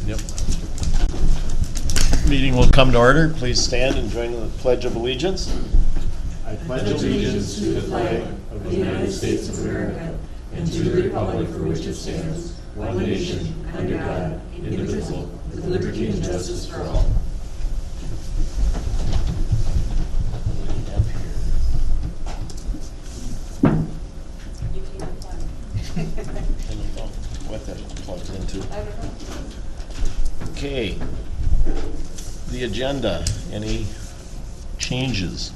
Yep. Meeting will come to order. Please stand and join in the Pledge of Allegiance. I pledge allegiance to the flag of the United States of America and to the republic for which it stands, one nation, under God, indivisible, with liberty and justice for all. What that plugs into. Okay. The agenda, any changes?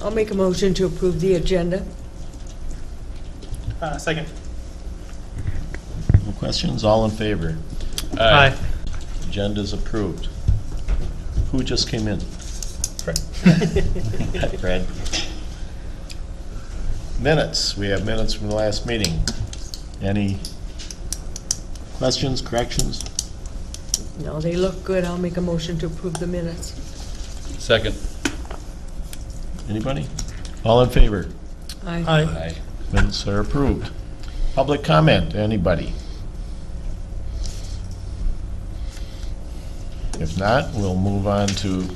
I'll make a motion to approve the agenda. Second. No questions? All in favor? Aye. Agenda's approved. Who just came in? Fred. Hi, Fred. Minutes. We have minutes from the last meeting. Any questions, corrections? No, they look good. I'll make a motion to approve the minutes. Second. Anybody? All in favor? Aye. Aye. Minutes are approved. Public comment, anybody? If not, we'll move on to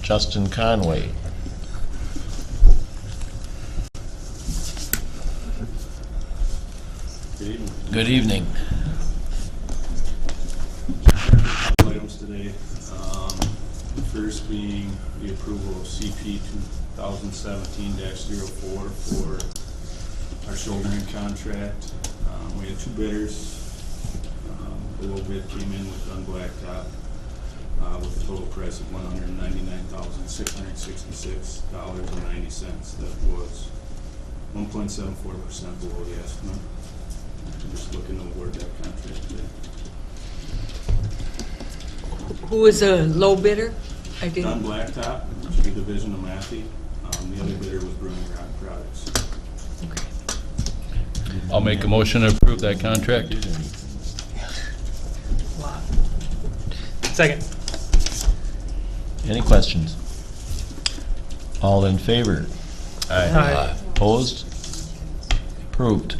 Justin Conway. Good evening. Good evening. Items today. The first being the approval of CP 2017-04 for our shouldering contract. We had two bidders. The low bid came in with Dunn Blacktop with a total price of $199,666.90. That was 1.74% below the estimate. I'm just looking to award that contract today. Who was a low bidder? I Dunn didn't. Blacktop, which is a division of Matthew. The other bidder was Brewing Rock Products. Okay. I'll make a motion to approve that contract. Second. Any questions? All in favor? Aye. Opposed? Approved.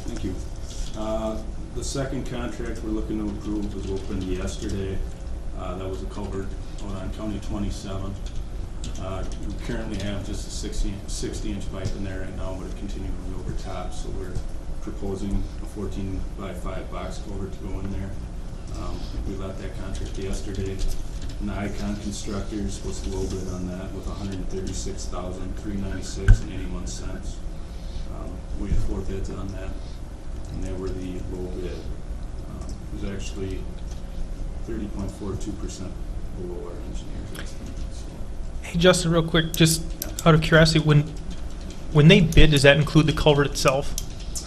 Thank you. The second contract we're looking to approve was opened yesterday. That was a culvert out on County 27. We currently have just a 60-inch pipe in there right now, but it continually over top, so we're proposing a 14x5 box culvert to go in there. We let that contract yesterday. Nikon Constructors was the low bid on that with $136,396.81. We had four bids on that, and they were the low bid. It was actually 30.42% below our engineer's estimate. So, Hey, Justin, real quick, just out of curiosity, when they bid, does that include the culvert itself?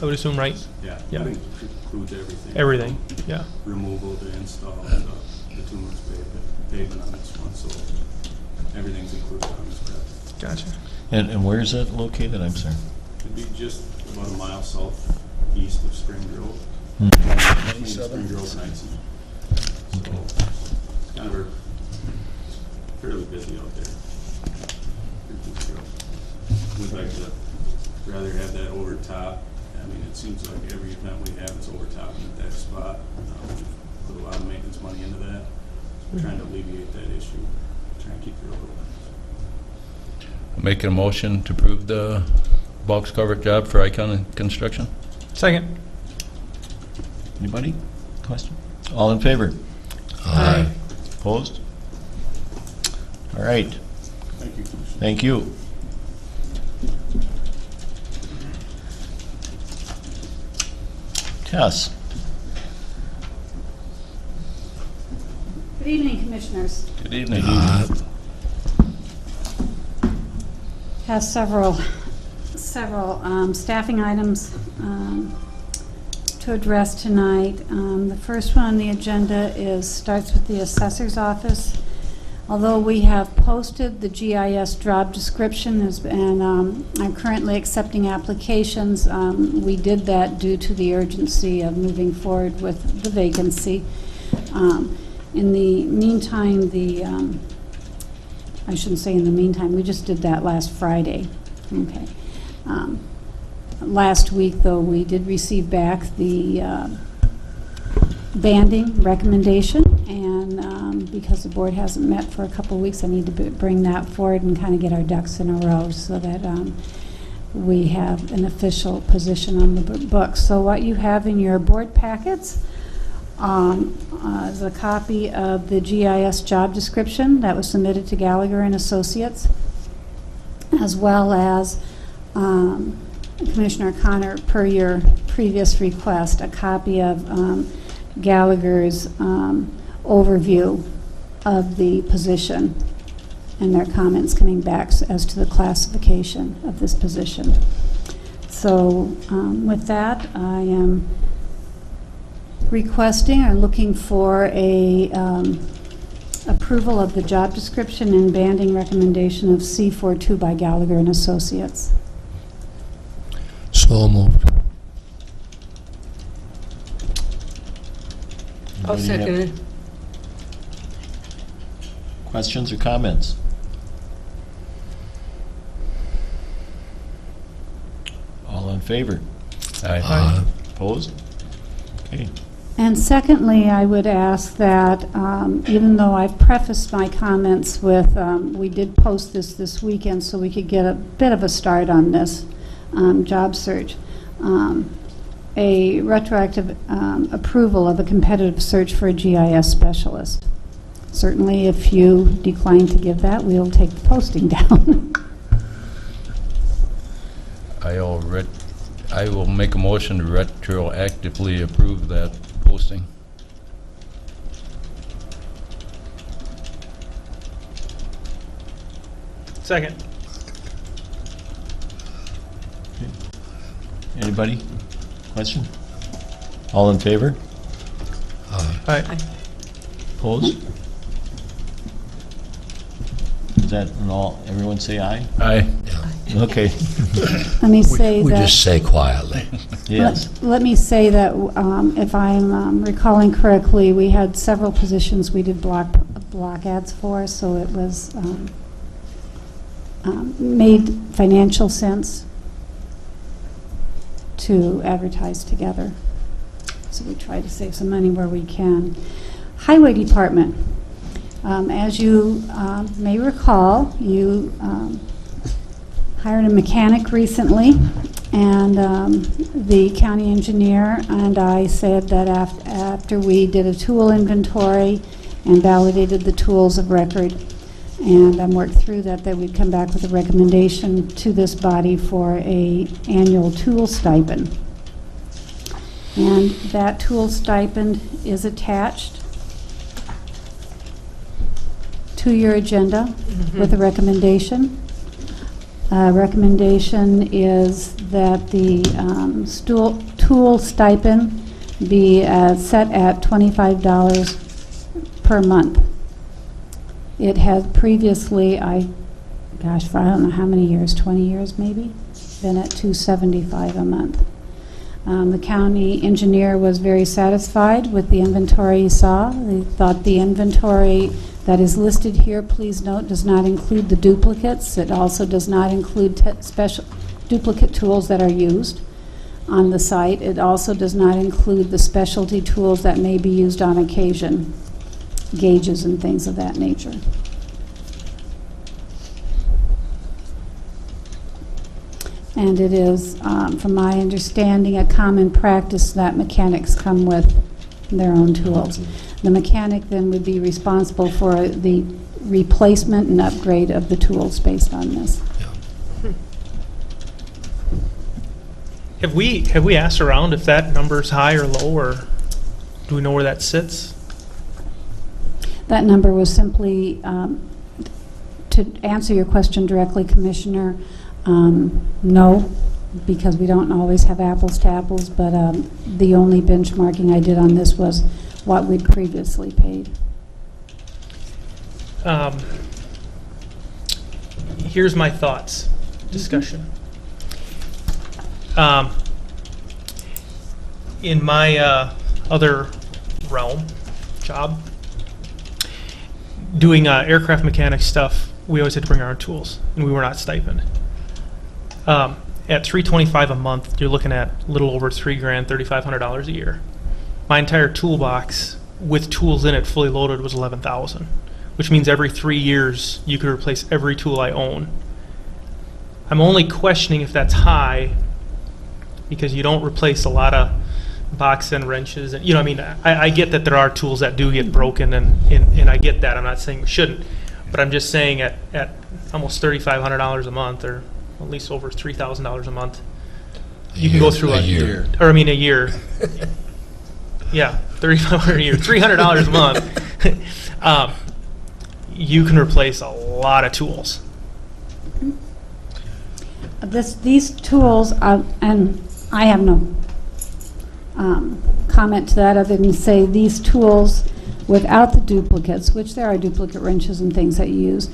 I would assume, right? yeah, Yeah. that includes everything. Everything, yeah. Removal to install the tumulus pavement on this one, so everything's included on this project. Gotcha. And where is it located? I'm sorry. It'd be just about a mile southeast of Spring Grove. Hmm. Between Spring Grove and Hudson. So it's kind of fairly busy out there. Pretty busy road. We'd like to rather have that over top. I mean, it seems like every event we have is over top at that spot. We've put a lot of maintenance money into that. So we're trying to alleviate that issue, trying to keep the road open. Making a motion to approve the box culvert job for Icon Construction. Second. Anybody? Question? All in favor? Aye. Opposed? All right. Thank you, Commissioner. Thank you. Tess. Good evening, Commissioners. Good evening. Has several staffing items to address tonight. The first one on the agenda starts with the assessor's office. Although we have posted the GIS job description and I'm currently accepting applications, we did that due to the urgency of moving forward with the vacancy. In the meantime, I shouldn't say in the meantime, we just did that last Friday. Okay. Last week, though, we did receive back the banding recommendation, and because the board hasn't met for a couple of weeks, I need to bring that forward and kind of get our ducks in a row so that we have an official position on the book. So what you have in your board packets is a copy of the GIS job description that was submitted to Gallagher and Associates, as well as Commissioner Connor, per your previous request, a copy of Gallagher's overview of the position and their comments coming back as to the classification of this position. So with that, I am requesting or looking for a approval of the job description and banding recommendation of C42 by Gallagher and Associates. So moved. I'll Anybody second have it. Questions or comments? All in favor? Aye. Opposed? Okay. And secondly, I would ask that, even though I've prefaced my comments with, we did post this weekend so we could get a bit of a start on this job search, a retroactive approval of a competitive search for a GIS specialist. Certainly, if you decline to give that, we'll take the posting down. I will make a motion to retroactively approve that posting. Second. Anybody? Question? All in favor? Aye. Opposed? Is that an all, everyone say aye? Aye. Okay, Let me say We that. just say quietly. yes. Let me say that if I'm recalling correctly, we had several positions we did block ads for, so it was made financial sense to advertise together. So we try to save some money where we can. Highway Department. As you may recall, you hired a mechanic recently, and the county engineer and I said that after we did a tool inventory and validated the tools of record and worked through that we'd come back with a recommendation to this body for a annual tool stipend. And that tool stipend is attached to your agenda with a recommendation. Recommendation is that the tool stipend be set at $25 per month. It has previously, I don't know how many years, 20 years maybe, been at $275 a month. The county engineer was very satisfied with the inventory he saw. They thought the inventory that is listed here, please note, does not include the duplicates. It also does not include special duplicate tools that are used on the site. It also does not include the specialty tools that may be used on occasion, gauges and things of that nature. And it is, from my understanding, a common practice that mechanics come with their own tools. The mechanic then would be responsible for the replacement and upgrade of the tools based on this. Have we asked around if that number is high or low, or do we know where that sits? That number was simply, to answer your question directly, Commissioner, no, because we don't always have apples to apples, but the only benchmarking I did on this was what we'd previously paid. Here's my thoughts, discussion. In my other realm, job, doing aircraft mechanic stuff, we always had to bring our own tools, and we were not stipend. at $325 a month, you're looking at a little over $3,000, $3,500 a year. My entire toolbox with tools in it fully loaded was $11,000, which means every 3 years you could replace every tool I own. I'm only questioning if that's high because you don't replace a lot of box end wrenches, and I mean, I get that there are tools that do get broken, and I get that. I'm not saying we shouldn't, but I'm just saying at almost $3,500 a month, or at least over $3,000 a month, you can go through a year. Or I mean a year. Yeah, $3,500 a year, $300 a month. You can replace a lot of tools. These tools, and I have no comment to that other than to say these tools without the duplicates, which there are duplicate wrenches and things that you use,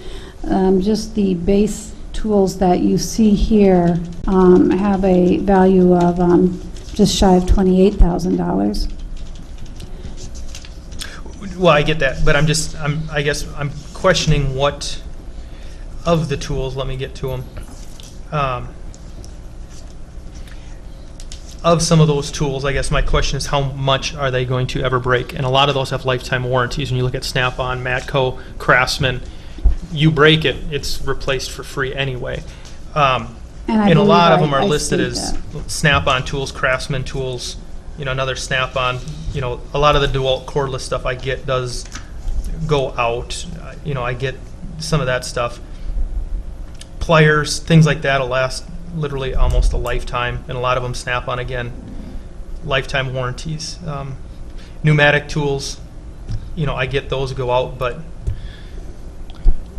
just the base tools that you see here have a value of just shy of $28,000. Well, I get that, but I guess I'm questioning what of the tools, let me get to them. Of some of those tools, I guess my question is how much are they going to ever break? And a lot of those have lifetime warranties. When you look at Snap-on, Matco, Craftsman, you break it, it's replaced for free anyway. I And a lot of believe them are I listed see as that. Snap-on tools, Craftsman tools, another Snap-on. A lot of the DeWalt cordless stuff I get does go out. I get some of that stuff. Pliers, things like that will last literally almost a lifetime, and a lot of them Snap-on, again, lifetime warranties. Pneumatic tools, I get those go out, but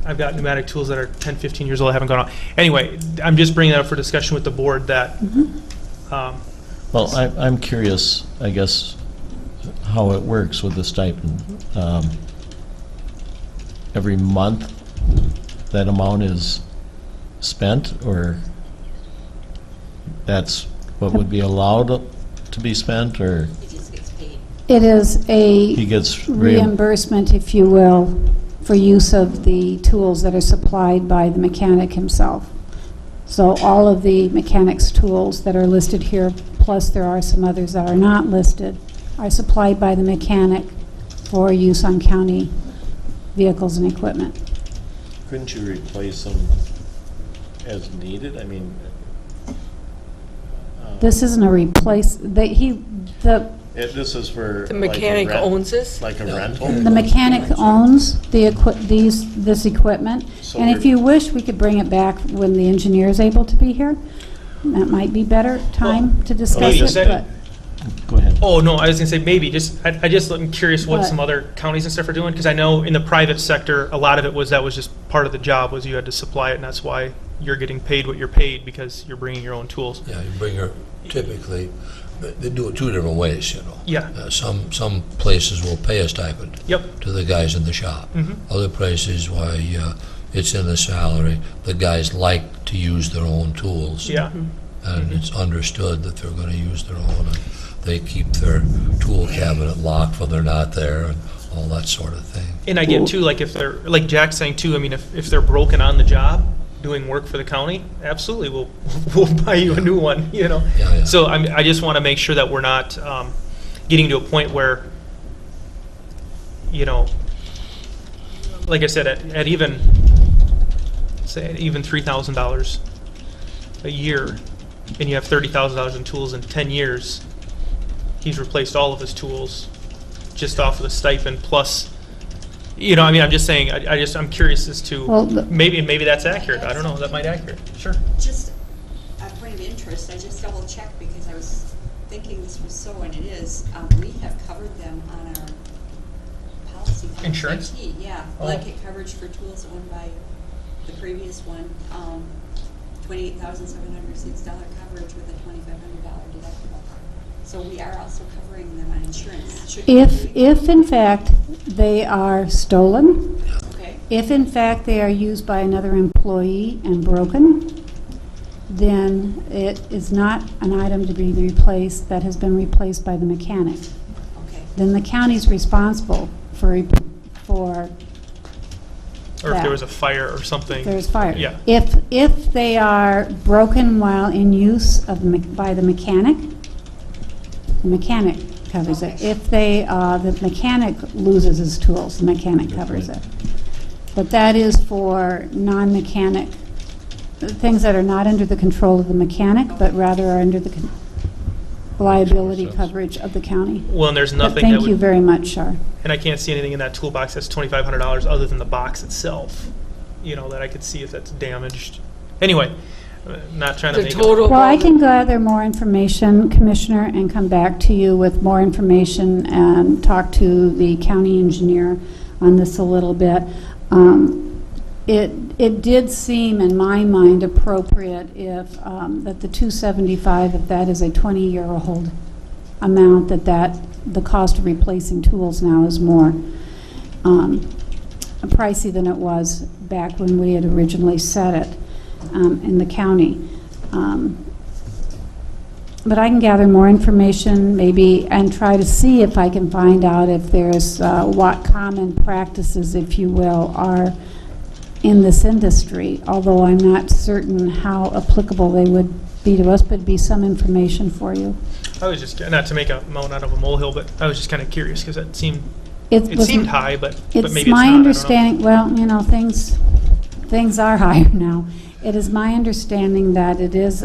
I've got pneumatic tools that are 10, 15 years old, haven't gone out. Anyway, I'm just bringing that up for discussion with the board that, Well, I'm curious, I guess, how it works with the stipend. Every month, that amount is spent, or that's what would be allowed to be spent, or It is he a gets reimbursement, if you will, for use of the tools that are supplied by the mechanic himself. So all of the mechanic's tools that are listed here, plus there are some others that are not listed, are supplied by the mechanic for use on county vehicles and equipment. Couldn't you replace them as needed? I mean, This isn't a replace, this is for. The like a mechanic rent- owns this? Like a rental? the mechanic owns this equipment, So and if we're- you wish, we could bring it back when the engineer is able to be here. That might be better time to discuss maybe it, second- but Go ahead. oh, no, I was going to say maybe, I'm curious what What? some other counties and stuff are doing, because I know in the private sector, a lot of it was, that was just part of the job, was you had to supply it, and that's why you're getting paid what you're paid, because you're bringing your own tools. Yeah, you bring her, typically, they do it two different ways, Yeah. Some places will pay a stipend Yep. to the guys in the shop. Mhm. Other places, why, it's in the salary. The guys like to use their own tools. Yeah. And it's understood that they're gonna use their own, and they keep their tool cabinet locked when they're not there, and all that sort of thing. And I get too, like if they're, like Jack's saying too, I mean, if they're broken on the job, doing work for the county, absolutely, we'll buy you a new one, Yeah. So I just want to make sure that we're not getting to a point where, like I said, at even $3,000 a year, and you have $30,000 in tools in 10 years, he's replaced all of his tools just off of the stipend plus. I'm just saying, I'm curious as to, Well, maybe that's accurate. I don't know, that might be accurate. Sure. Just a point of interest, I just double checked because I was thinking this was so, and it is. We have covered them on our policy. Insurance? Yeah, Oh. blanket coverage for tools owned by the previous one, $28,706 coverage with a $2,500 deductible. So we are also covering them on insurance. Should we agree? if in fact they are stolen, Okay, if in fact they are used by another employee and broken, then it is not an item to be replaced that has been replaced by the mechanic. okay. Then the county's responsible for Or if that. there was a fire or something. There's fire. Yeah. If they are broken while in use of by the mechanic covers it. Okay. If the mechanic loses his tools, the mechanic covers it. But that is for non-mechanic, things that are not under the control of the mechanic, but rather are under the liability coverage of the county. Well, and there's But nothing that thank you would, very much, Shar. and I can't see anything in that toolbox that's $2,500 other than the box itself, that I could see if that's damaged. Anyway, not trying to The make total. Well, I can gather more information, Commissioner, and come back to you with more information and talk to the county engineer on this a little bit. It did seem, in my mind, appropriate if, that the 275, if that is a 20-year-old amount, that the cost of replacing tools now is more pricey than it was back when we had originally set it in the county. But I can gather more information maybe and try to see if I can find out if there's what common practices, if you will, are in this industry, although I'm not certain how applicable they would be to us, but it'd be some information for you. I was just, not to make a mountain out of a molehill, but I was just kind of curious because it seemed It was- seemed high, but maybe it's not. It's my I don't know. understanding, well, things are higher now. It is my understanding that it is,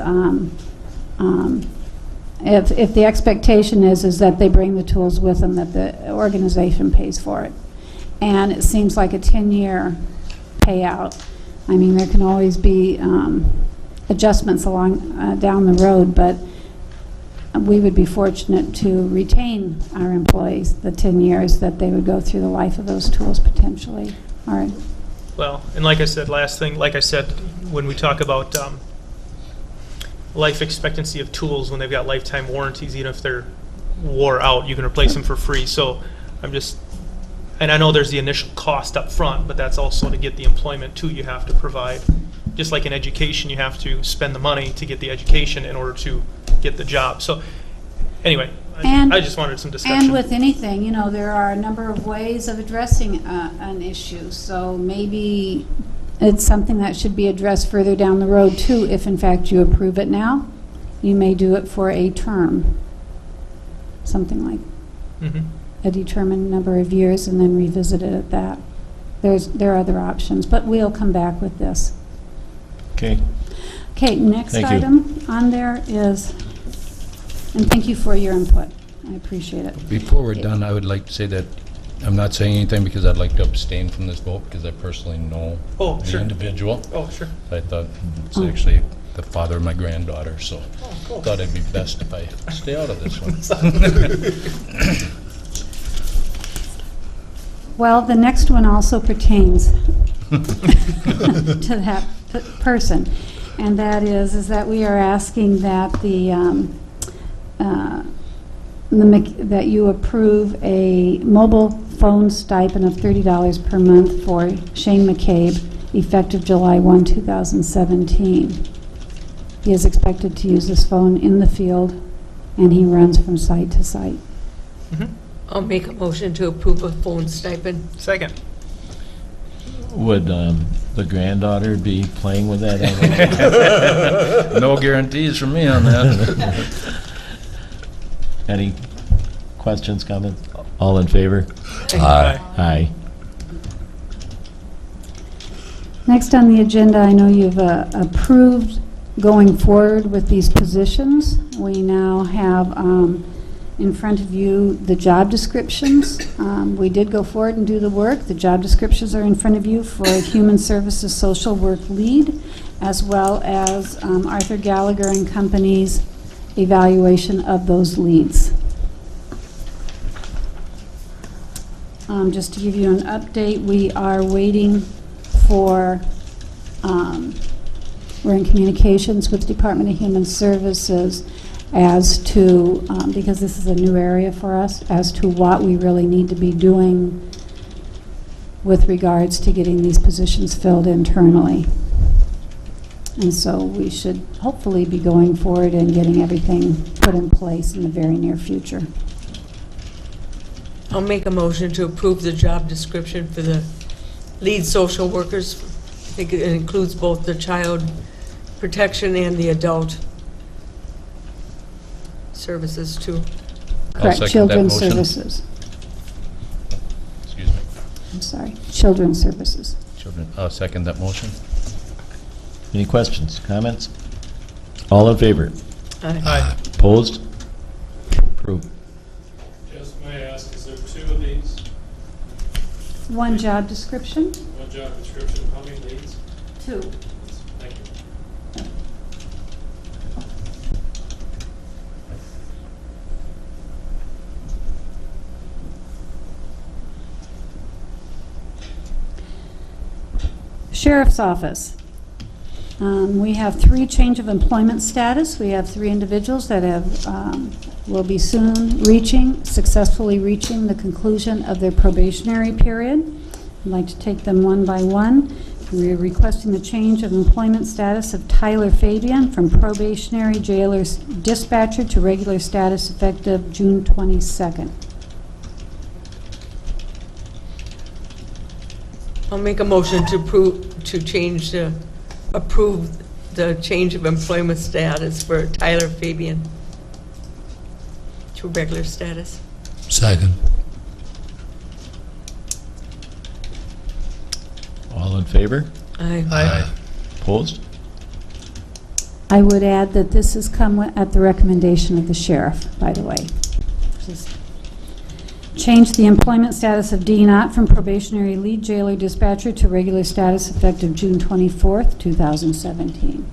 if the expectation is that they bring the tools with them, that the organization pays for it. And it seems like a 10-year payout. I mean, there can always be adjustments along down the road, but we would be fortunate to retain our employees the 10 years that they would go through the life of those tools potentially. All right. Well, and like I said, when we talk about life expectancy of tools, when they've got lifetime warranties, even if they're wore out, you can replace them for free. So and I know there's the initial cost up front, but that's also to get the employment too. You have to provide, just like in education, you have to spend the money to get the education in order to get the job. So anyway, I just wanted some discussion. And with anything, there are a number of ways of addressing an issue. So maybe it's something that should be addressed further down the road too, if in fact you approve it now. You may do it for a term, something like Mhm. a determined number of years and then revisit it at that. There are other options, but we'll come back with this. Okay. Okay, next Thank you. item on there is, and thank you for your input. I appreciate it. Before we're done, I would like to say that I'm not saying anything because I'd like to abstain from this vote because I personally know the Sure. individual. Oh, sure. I thought it's actually the father of my granddaughter, so thought it'd be best if I stay out of this one. Well, the next one also pertains to that person, and that is that we are asking that that you approve a mobile phone stipend of $30 per month for Shane McCabe, effective July 1, 2017. He is expected to use this phone in the field, and he runs from site to site. Mhm. I'll make a motion to approve a phone stipend. Second. Would the granddaughter be playing with that? No guarantees from me on that. Any questions, comments? All in favor? Aye. Aye. Next on the agenda, I know you've approved going forward with these positions. We now have in front of you the job descriptions. We did go forward and do the work. The job descriptions are in front of you for a Human Services Social Work Lead, as well as Arthur Gallagher and Company's evaluation of those leads. Just to give you an update, we are waiting for, we're in communications with the Department of Human Services as to, because this is a new area for us, as to what we really need to be doing with regards to getting these positions filled internally. And so we should hopefully be going forward and getting everything put in place in the very near future. I'll make a motion to approve the job description for the lead social workers. I think it includes both the child protection and the adult services too. I'll Correct, second that Children's motion. Services. Excuse me. I'm sorry, Children's Services. Children, I'll second that motion. Any questions, comments? All in favor? Aye. Opposed? Approved. Just may I ask, is there two of these? One job description? One job description, how many leads? Two. Thank you. Sheriff's Office. We have 3 change of employment status. We have 3 individuals that will be soon successfully reaching the conclusion of their probationary period. I'd like to take them one by one. We're requesting the change of employment status of Tyler Fabian from probationary jailer dispatcher to regular status effective June 22nd. I'll make a motion to approve the change of employment status for Tyler Fabian to regular status. Second. All in favor? Aye. Opposed? I would add that this has come at the recommendation of the sheriff, by the way. Just change the employment status of Dean Ott from probationary lead jailer dispatcher to regular status effective June 24th, 2017.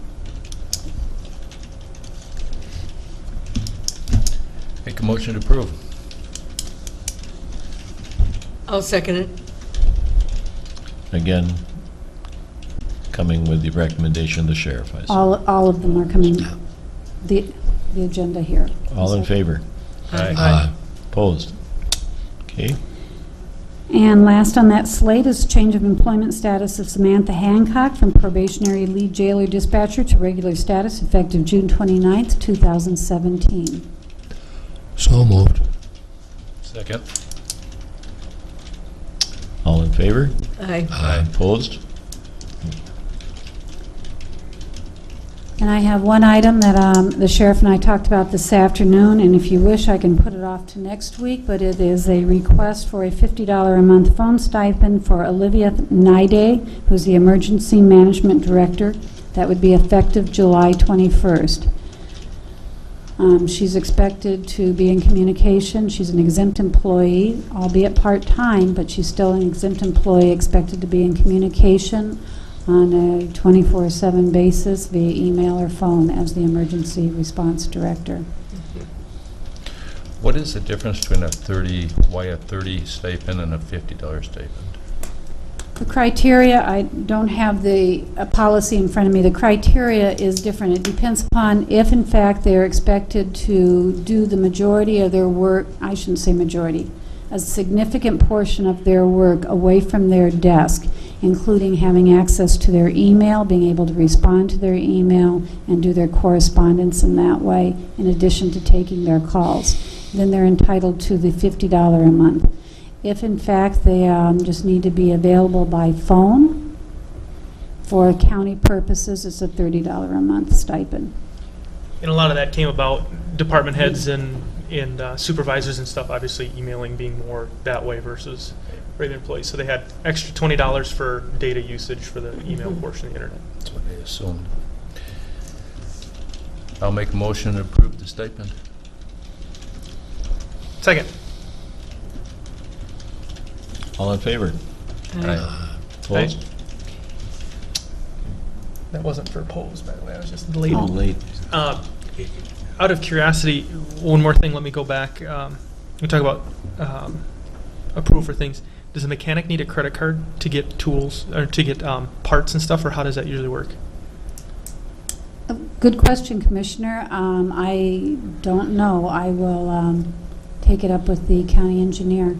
Make a motion to approve. I'll second it. Again, coming with the recommendation of the sheriff, I assume. All of them are coming, the agenda here. All in favor? Aye. Opposed? Okay. And last on that slate is change of employment status of Samantha Hancock from probationary lead jailer dispatcher to regular status effective June 29th, 2017. So moved. Second. All in favor? Aye. Aye. Opposed? And I have one item that the sheriff and I talked about this afternoon, and if you wish, I can put it off to next week, but it is a request for a $50 a month phone stipend for Olivia Nide, who's the Emergency Management Director. That would be effective July 21st. She's expected to be in communication. She's an exempt employee, albeit part-time, but she's still an exempt employee expected to be in communication on a 24/7 basis via email or phone as the Emergency Response Director. What is the difference between a 30 stipend and a $50 stipend? The criteria, I don't have the policy in front of me. The criteria is different. It depends upon if, in fact, they're expected to do the majority of their work, I shouldn't say majority, a significant portion of their work away from their desk, including having access to their email, being able to respond to their email, and do their correspondence in that way, in addition to taking their calls. Then they're entitled to the $50 a month. If, in fact, they just need to be available by phone for county purposes, it's a $30 a month stipend. And a lot of that came about department heads and supervisors and stuff, obviously emailing being more that way versus regular employees. So they had extra $20 for data usage for the email portion of the internet. That's what they assumed. I'll make a motion to approve the stipend. Second. All in favor? Aye. Opposed? That wasn't for opposed, by the way. I was just late. Oh, late. Out of curiosity, one more thing. Let me go back. We talk about approval for things. Does a mechanic need a credit card to get tools or to get parts and stuff, or how does that usually work? Good question, Commissioner. I don't know. I will take it up with the county engineer.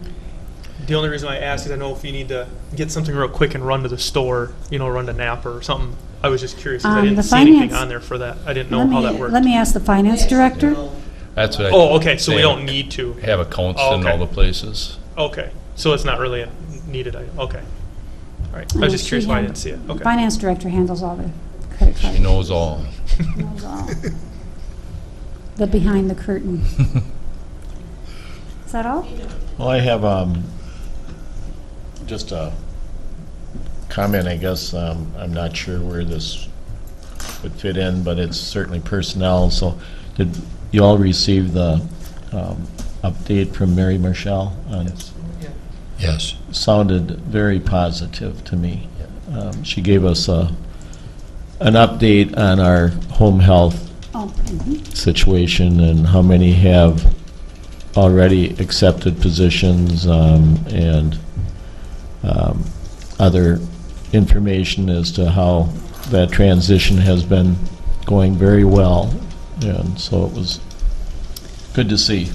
The only reason I ask is I know if you need to get something real quick and run to the store, run to Napa or something. I was just curious because I didn't see anything on there for that. I didn't know how that worked. Let me ask the finance director. That's what I. Oh, okay. So we don't need to have accounts in all the places. Okay. So it's not really a needed item. Okay. All right, I was just curious why I didn't see it. Okay. Finance director handles all the credit cards. She knows all. Knows all. The behind the curtain. Is that all? Well, I have just a comment, I guess. I'm not sure where this would fit in, but it's certainly personnel. So did you all receive the update from Mary Marshall? Yes. Sounded very positive to me. She gave us an update on our home health Oh, situation and how many have already accepted positions, and other information as to how that transition has been going very well. And so it was good to see.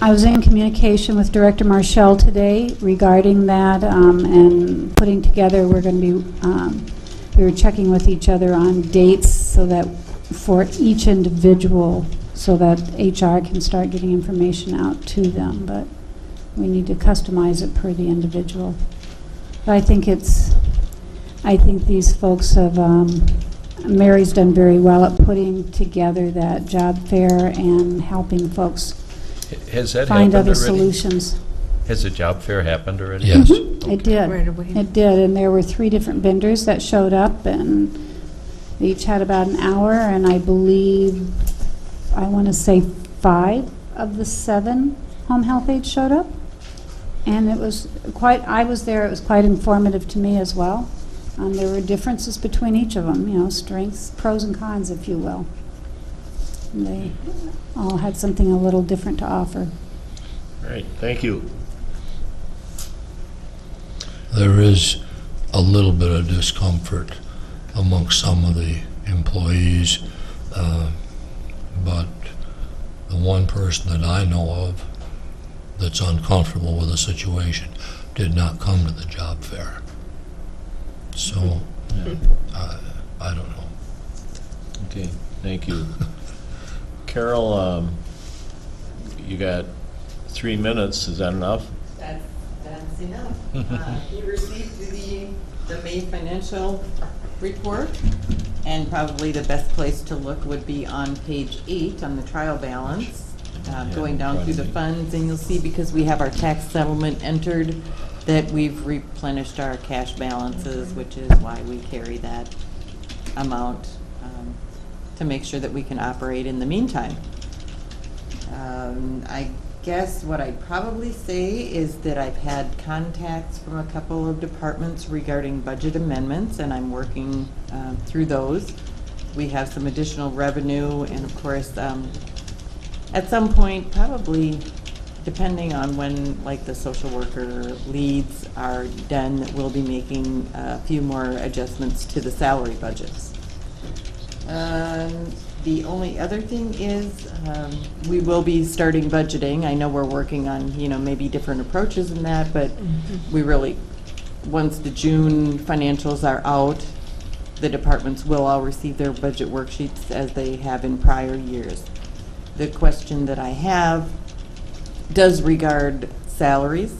I was in communication with Director Marshall today regarding that, and putting together, we're going to be, we were checking with each other on dates so that for each individual, so that HR can start getting information out to them, but we need to customize it per the individual. But I think these folks have, Mary's done very well at putting together that job fair and helping folks Has that find happened other already? solutions. Has the job fair happened already? Yes. It did. Right away. It did, and there were 3 different vendors that showed up, and they each had about an hour, and I believe, I want to say 5 of the 7 home health aides showed up. And it was quite, I was there, it was quite informative to me as well. There were differences between each of them, you know, strengths, pros and cons, if you will. And they all had something a little different to offer. All right, thank you. There is a little bit of discomfort amongst some of the employees, but the one person that I know of that's uncomfortable with the situation did not come to the job fair. So, I don't know. Okay, thank you. Carol, you got 3 minutes, is that enough? That's enough. You received the May financial report, and probably the best place to look would be on page 8 on the trial balance. Going down through the funds, and you'll see, because we have our tax settlement entered, that we've replenished our cash balances, which is why we carry that amount to make sure that we can operate in the meantime. I guess what I'd probably say is that I've had contacts from a couple of departments regarding budget amendments, and I'm working through those. We have some additional revenue, and of course, at some point, probably depending on when, like, the social worker leads are done, that we'll be making a few more adjustments to the salary budgets. The only other thing is, we will be starting budgeting. I know we're working on, you know, maybe different approaches in that, but we really, once the June financials are out, the departments will all receive their budget worksheets as they have in prior years. The question that I have does regard salaries.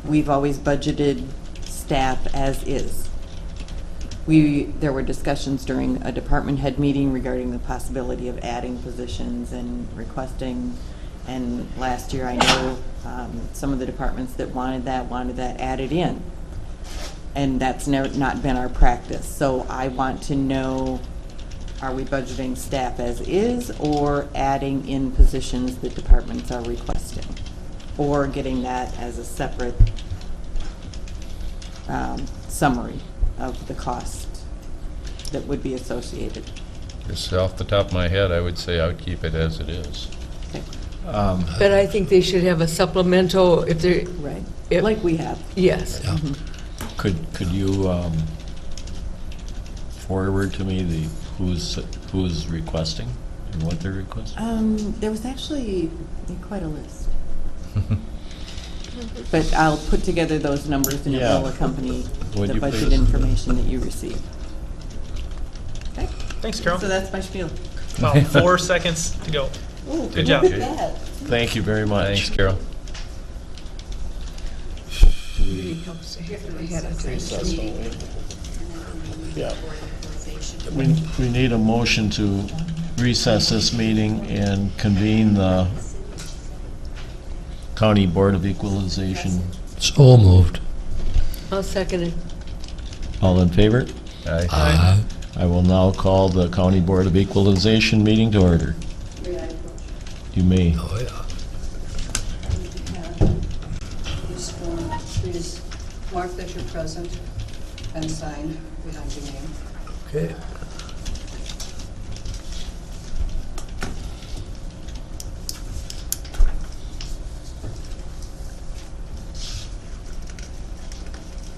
We've always budgeted staff as is. There were discussions during a department head meeting regarding the possibility of adding positions and requesting, and last year I know some of the departments that wanted that added in. And that's not been our practice. So I want to know, are we budgeting staff as is, or adding in positions that departments are requesting? Or getting that as a separate summary of the cost that would be associated? Just off the top of my head, I would say I would keep it as it is. Okay. But I think they should have a supplemental if they're, Right, if- like we have. yes. Yeah. Could you forward to me who's requesting and what they're requesting? There was actually quite a list. But I'll put together those numbers and it Yeah. will accompany Would the you budget please? information that you receive. Okay, Thanks, Carol. so that's my spiel. About 4 seconds to go. Ooh, Good job. look at that. Thank you very much. Thanks, Carol. Do we helps to have it ahead of time. Recess, don't we? And then Yeah. Board of Equalization. We need a motion to recess this meeting and convene the County Board of Equalization. So moved. I'll second it. All in favor? Aye. I will now call the County Board of Equalization meeting to order. You may. Oh, yeah. This form, please mark that you're present and sign behind your name. Okay.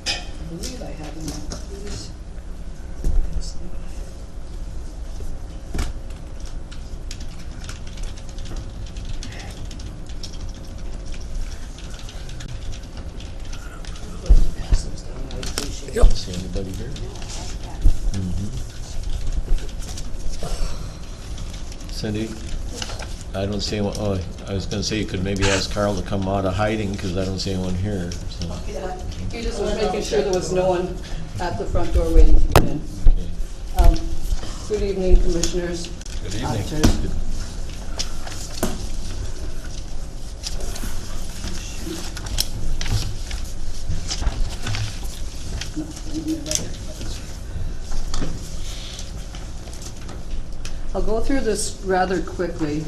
I believe I have them. Please. Pass those down. I appreciate it. See anybody here? Cindy? I don't see anyone, oh, I was gonna say you could maybe ask Carl to come out of hiding, because I don't see anyone here, so. Yeah, he just was making sure there was no one at the front door waiting to get in. Okay. Good evening, commissioners. Good evening. Auditors. No, I need that. I'll go through this rather quickly.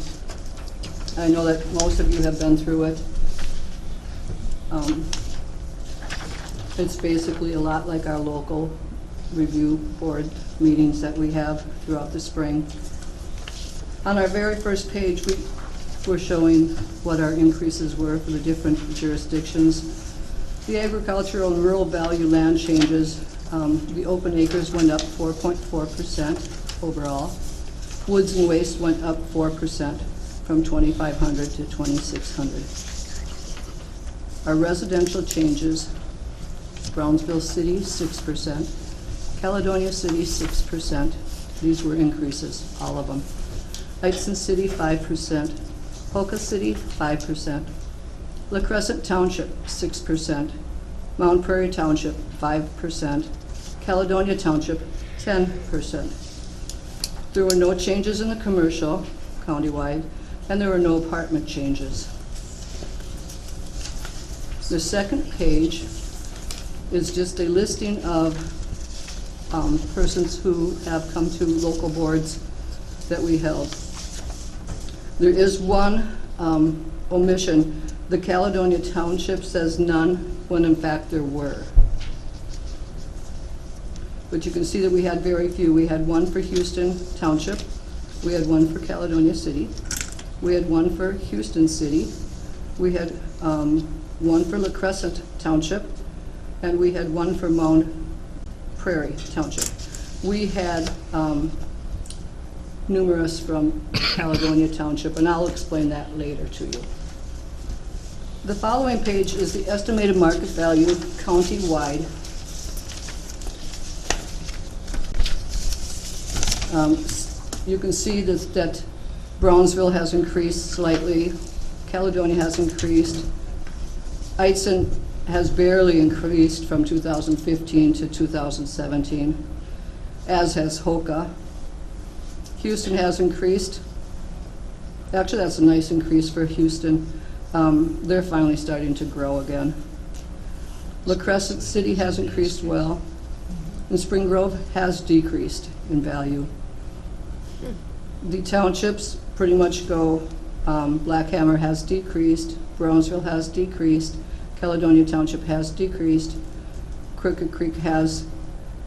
I know that most of you have been through it. It's basically a lot like our local review board meetings that we have throughout the spring. On our very first page, we're showing what our increases were for the different jurisdictions. The agricultural and rural value land changes, the open acres went up 4.4% overall. Woods and waste went up 4% from 2,500 to 2,600. Our residential changes, Brownsville City, 6%, Caledonia City, 6%. These were increases, all of them. Eitzen City, 5%, Polka City, 5%, La Crescent Township, 6%, Mount Prairie Township, 5%, Caledonia Township, 10%. There were no changes in the commercial countywide, and there were no apartment changes. The second page is just a listing of persons who have come to local boards that we held. There is one omission. The Caledonia Township says none, when in fact there were. But you can see that we had very few. We had one for Houston Township, we had one for Caledonia City, we had one for Houston City, we had one for La Crescent Township, and we had one for Mount Prairie Township. We had numerous from Caledonia Township, and I'll explain that later to you. The following page is the estimated market value county-wide. You can see that Brownsville has increased slightly, Caledonia has increased, Eitzen has barely increased from 2015 to 2017, as has Hoka. Houston has increased. Actually, that's a nice increase for Houston. They're finally starting to grow again. La Crescent City has increased well, and Spring Grove has decreased in value. The townships pretty much go, Black Hammer has decreased, Brownsville has decreased, Caledonia Township has decreased, Crooked Creek has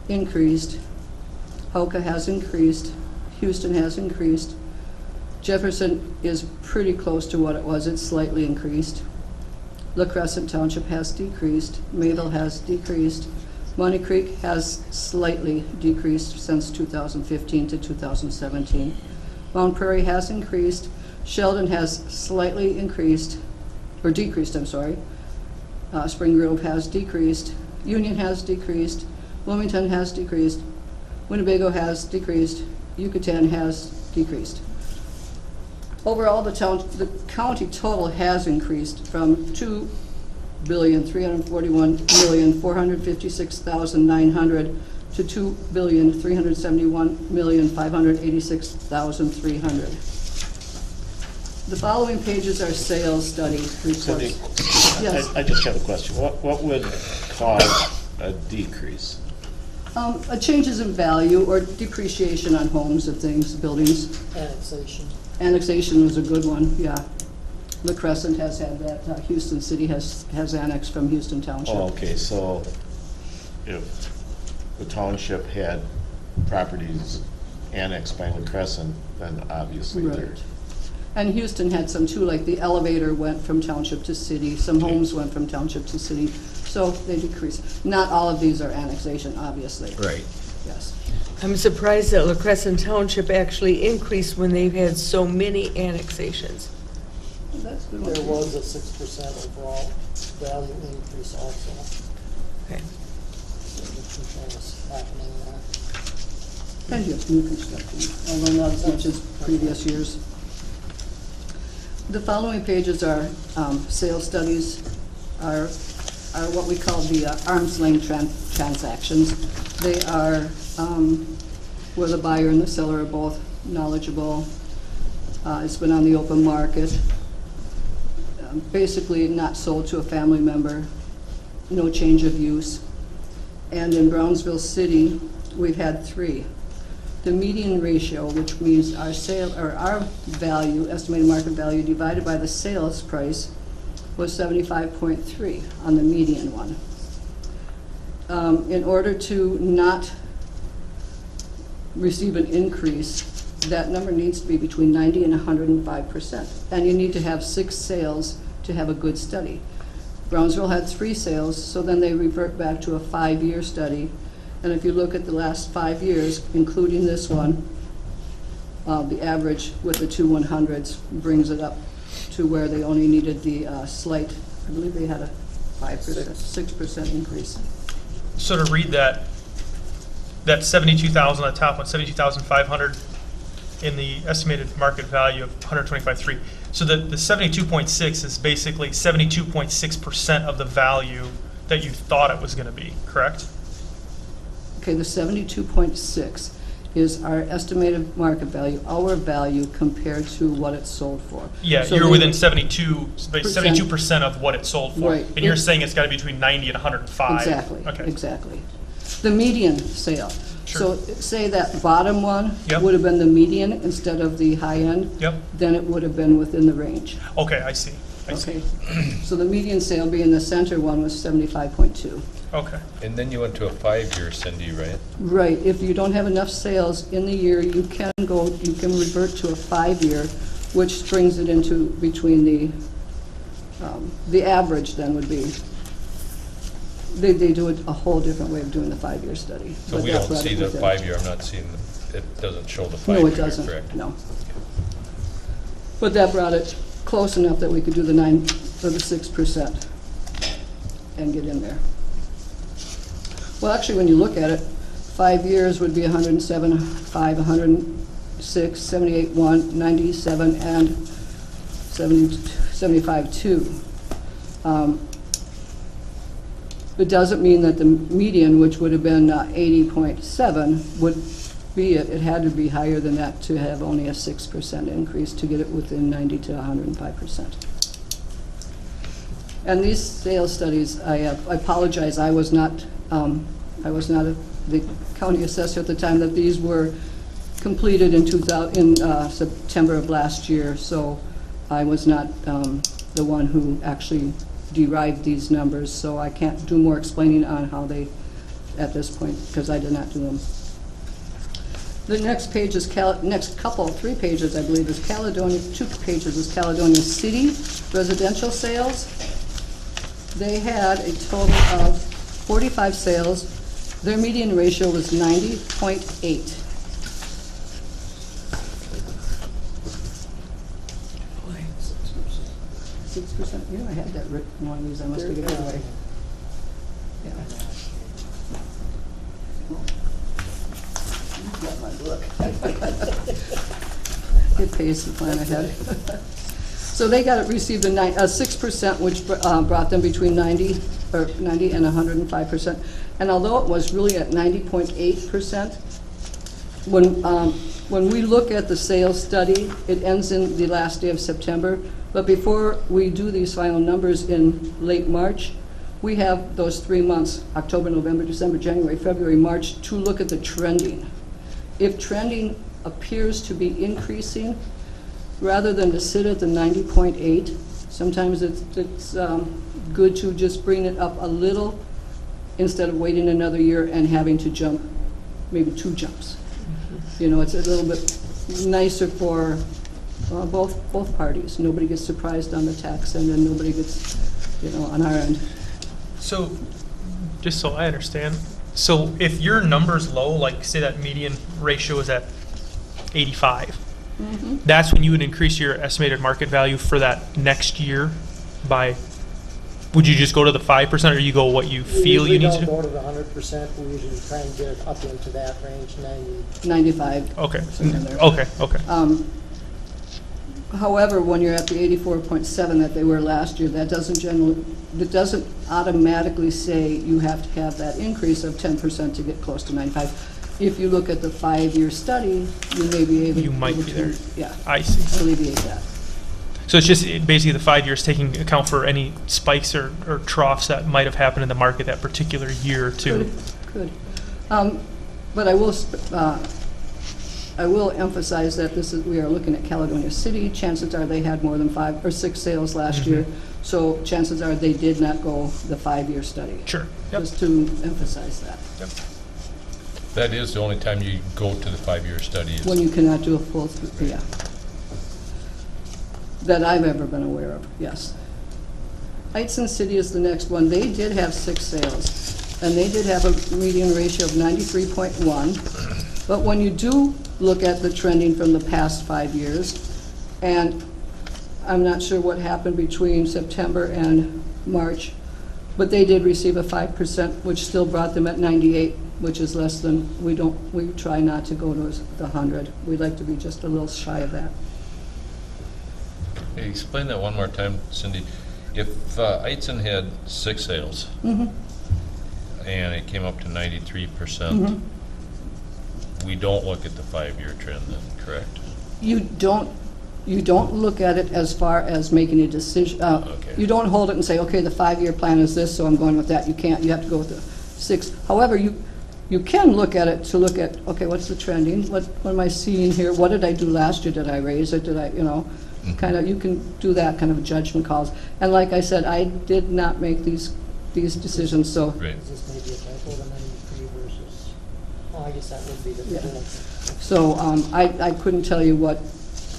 increased, Hoka has increased, Houston has increased, Jefferson is pretty close to what it was, it's slightly increased. La Crescent Township has decreased, Mayville has decreased, Money Creek has slightly decreased since 2015 to 2017. Mount Prairie has increased, Sheldon has slightly increased, or decreased, I'm sorry. Spring Grove has decreased, Union has decreased, Wilmington has decreased, Winnebago has decreased, Yucatan has decreased. Overall, the county total has increased from $2,341,456,900 to $2,371,586,300. The following pages are sales study Cindy, reports. Yes. I just have a question. What would cause a decrease? Changes in value or depreciation on homes and things, buildings. Annexation. Annexation was a good one, yeah. La Crescent has had that. Houston City has annexed from Houston Township. Oh, okay, so if the township had properties annexed by La Crescent, then obviously they're... Right. And Houston had some too, like the elevator went from township to city, some homes went from township to city, so they decreased. Not all of these are annexation, obviously. Right. Yes. I'm surprised that La Crescent Township actually increased when they've had so many annexations. That's good. There was a 6% overall value increase also. Okay. So the two things happening there. And yes, new construction, although not as much as previous years. The following pages are sales studies, are what we call the arm's length transactions. They are where the buyer and the seller are both knowledgeable. It's been on the open market. Basically not sold to a family member, no change of use. And in Brownsville City, we've had 3. The median ratio, which means our value, estimated market value divided by the sales price, was 75.3 on the median one. In order to not receive an increase, that number needs to be between 90 and 105%. And you need to have 6 sales to have a good study. Brownsville had 3 sales, so then they revert back to a 5-year study. And if you look at the last 5 years, including this one, the average with the 2 100s brings it up to where they only needed the slight, I believe they had a 6% increase. So to read that 72,000 on the top one, 72,500 in the estimated market value of 125.3. So the 72.6 is basically 72.6% of the value that you thought it was going to be, correct? Okay, the 72.6 is our estimated market value, our value compared to what it's sold for. Yeah, So you're they- within 72% of what it sold for. Right. And you're saying it's got to be between 90 and 105. Exactly, Okay. exactly. The median sale. Sure. So say that bottom one Yep. would have been the median instead of the high end. Yep. Then it would have been within the range. Okay, I see. I see. Okay. So the median sale being the center one was 75.2. Okay. And then you went to a 5-year, Cindy, right? Right, if you don't have enough sales in the year, you can revert to a 5-year, which brings it into between the average then would be, they do it a whole different way of doing the 5-year study. So But we that don't brought see it the within. 5-year, I'm not seeing, it doesn't show the 5-year, No, it correct? doesn't, no. But that brought it close enough that we could do the 6% and get in there. Well, actually, when you look at it, 5 years would be 107.5, 106, 78.1, 97, and 75.2. It doesn't mean that the median, which would have been 80.7, would be it. It had to be higher than that to have only a 6% increase to get it within 90 to 105%. And these sales studies, I apologize, I was not the county assessor at the time that these were completed in September of last year, so I was not the one who actually derived these numbers, so I can't do more explaining on how they, at this point, because I did not do them. The next page is, 3 pages, I believe, is Caledonia, 2 pages is Caledonia City residential sales. They had a total of 45 sales. Their median ratio was 90.8. Boy. 6%, yeah, I had that written in one of these, I must have given it away. Yeah. Got my book. It pays the plan ahead. So they received a 6%, which brought them between 90 and 105%. And although it was really at 90.8%, when we look at the sales study, it ends in the last day of September. But before we do these final numbers in late March, we have those 3 months, October, November, December, January, February, March, to look at the trending. If trending appears to be increasing, rather than to sit at the 90.8, sometimes it's good to just bring it up a little instead of waiting another year and having to jump, maybe 2 jumps. You know, it's a little bit nicer for both parties. Nobody gets surprised on the tax end, and nobody gets, you know, on our end. So, just so I understand, so if your number's low, like say that median ratio is at 85, that's when you would increase your estimated market value for that next year by, would you just go to the 5% or you go what you feel you need to? We don't go to the 100%, we usually try and get it up into that range, 95. Okay, somewhere there. okay. However, when you're at the 84.7 that they were last year, that doesn't automatically say you have to have that increase of 10% to get close to 95. If you look at the 5-year study, you may be able You might be to, there. yeah, I see. alleviate that. So it's just basically the 5 years taking account for any spikes or troughs that might have happened in the market that particular year or two. Good. But I will emphasize that we are looking at Caledonia City. Chances are they had more than 5 or 6 sales last year, so chances are they did not go the 5-year study. Sure. Yep. Just to emphasize that. Yep. That is the only time you go to the 5-year study. Is When you cannot do a full, yeah. That I've ever been aware of, yes. Heights and City is the next one. They did have 6 sales, and they did have a median ratio of 93.1. But when you do look at the trending from the past 5 years, and I'm not sure what happened between September and March, but they did receive a 5%, which still brought them at 98, which is less than, we try not to go to the 100. We'd like to be just a little shy of that. Hey, explain that one more time, Cindy. If Eitzen had 6 sales and it came up to 93%, we don't look at the 5-year trend then, correct? You don't look at it as far as making a decision. Okay. You don't hold it and say, okay, the 5-year plan is this, so I'm going with that. You can't. You have to go with the 6. However, you can look at it to look at, okay, what's the trending? What am I seeing here? What did I do last year? Did I raise it? Did I, you know, kind of, you can do that kind of judgment calls. And like I said, I did not make these decisions, so. Right. Is this maybe a typo, the 93 versus, oh, I guess that would be the difference. So I couldn't tell you what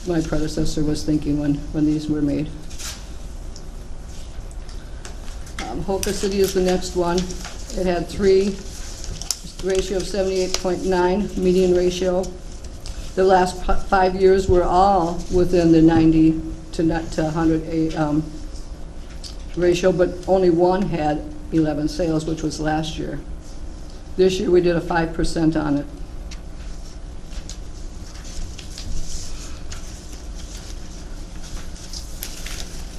my predecessor was thinking when these were made. Hoka City is the next one. It had 3, ratio of 78.9, median ratio. The last 5 years were all within the 90 to 100 ratio, but only one had 11 sales, which was last year. This year we did a 5% on it.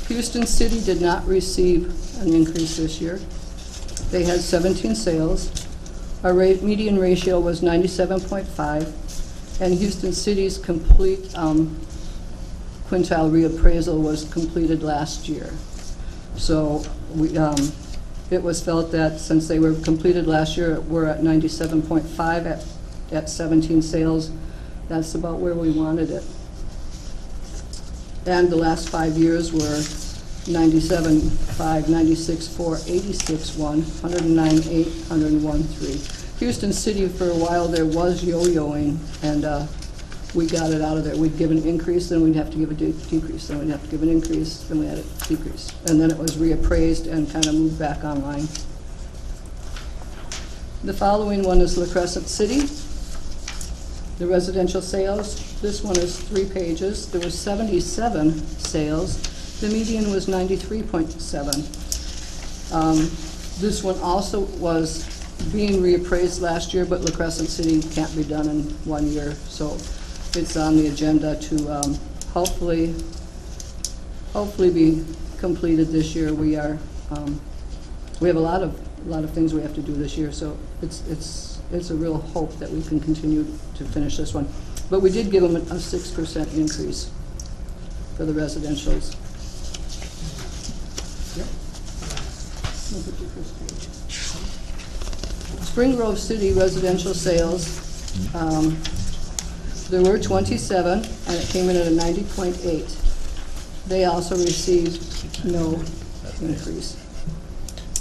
Houston City did not receive an increase this year. They had 17 sales. Our median ratio was 97.5, and Houston City's complete quintile reappraisal was completed last year. So it was felt that since they were completed last year, we're at 97.5 at 17 sales. That's about where we wanted it. And the last 5 years were 97.5, 96.4, 86.1, 109.8, 101.3. Houston City, for a while there, was yo-yoing, and we got it out of there. We'd give an increase, then we'd have to give a decrease, then we'd have to give an increase, then we had a decrease. And then it was reappraised and kind of moved back online. The following one is La Crescent City. The residential sales, this one is 3 pages. There were 77 sales. The median was 93.7. This one also was being reappraised last year, but La Crescent City can't be done in 1 year, so it's on the agenda to hopefully hopefully be completed this year. We are, we have a lot of things we have to do this year, so it's a real hope that we can continue to finish this one. But we did give them a 6% increase for the residentials. Yep. Look at your first page. Spring Grove City residential sales, there were 27, and it came in at a 90.8. They also received no increase.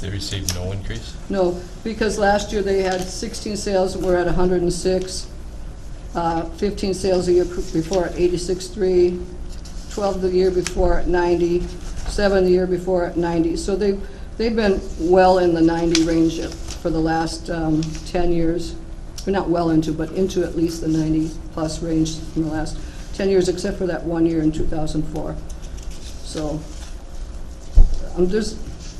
They received no increase? No, because last year they had 16 sales, we're at 106, 15 sales the year before at 86.3, 12 the year before at 90, 7 the year before at 90. So they've been well in the 90 range for the last 10 years. We're not well into, but into at least the 90-plus range in the last 10 years, except for that 1 year in 2004. So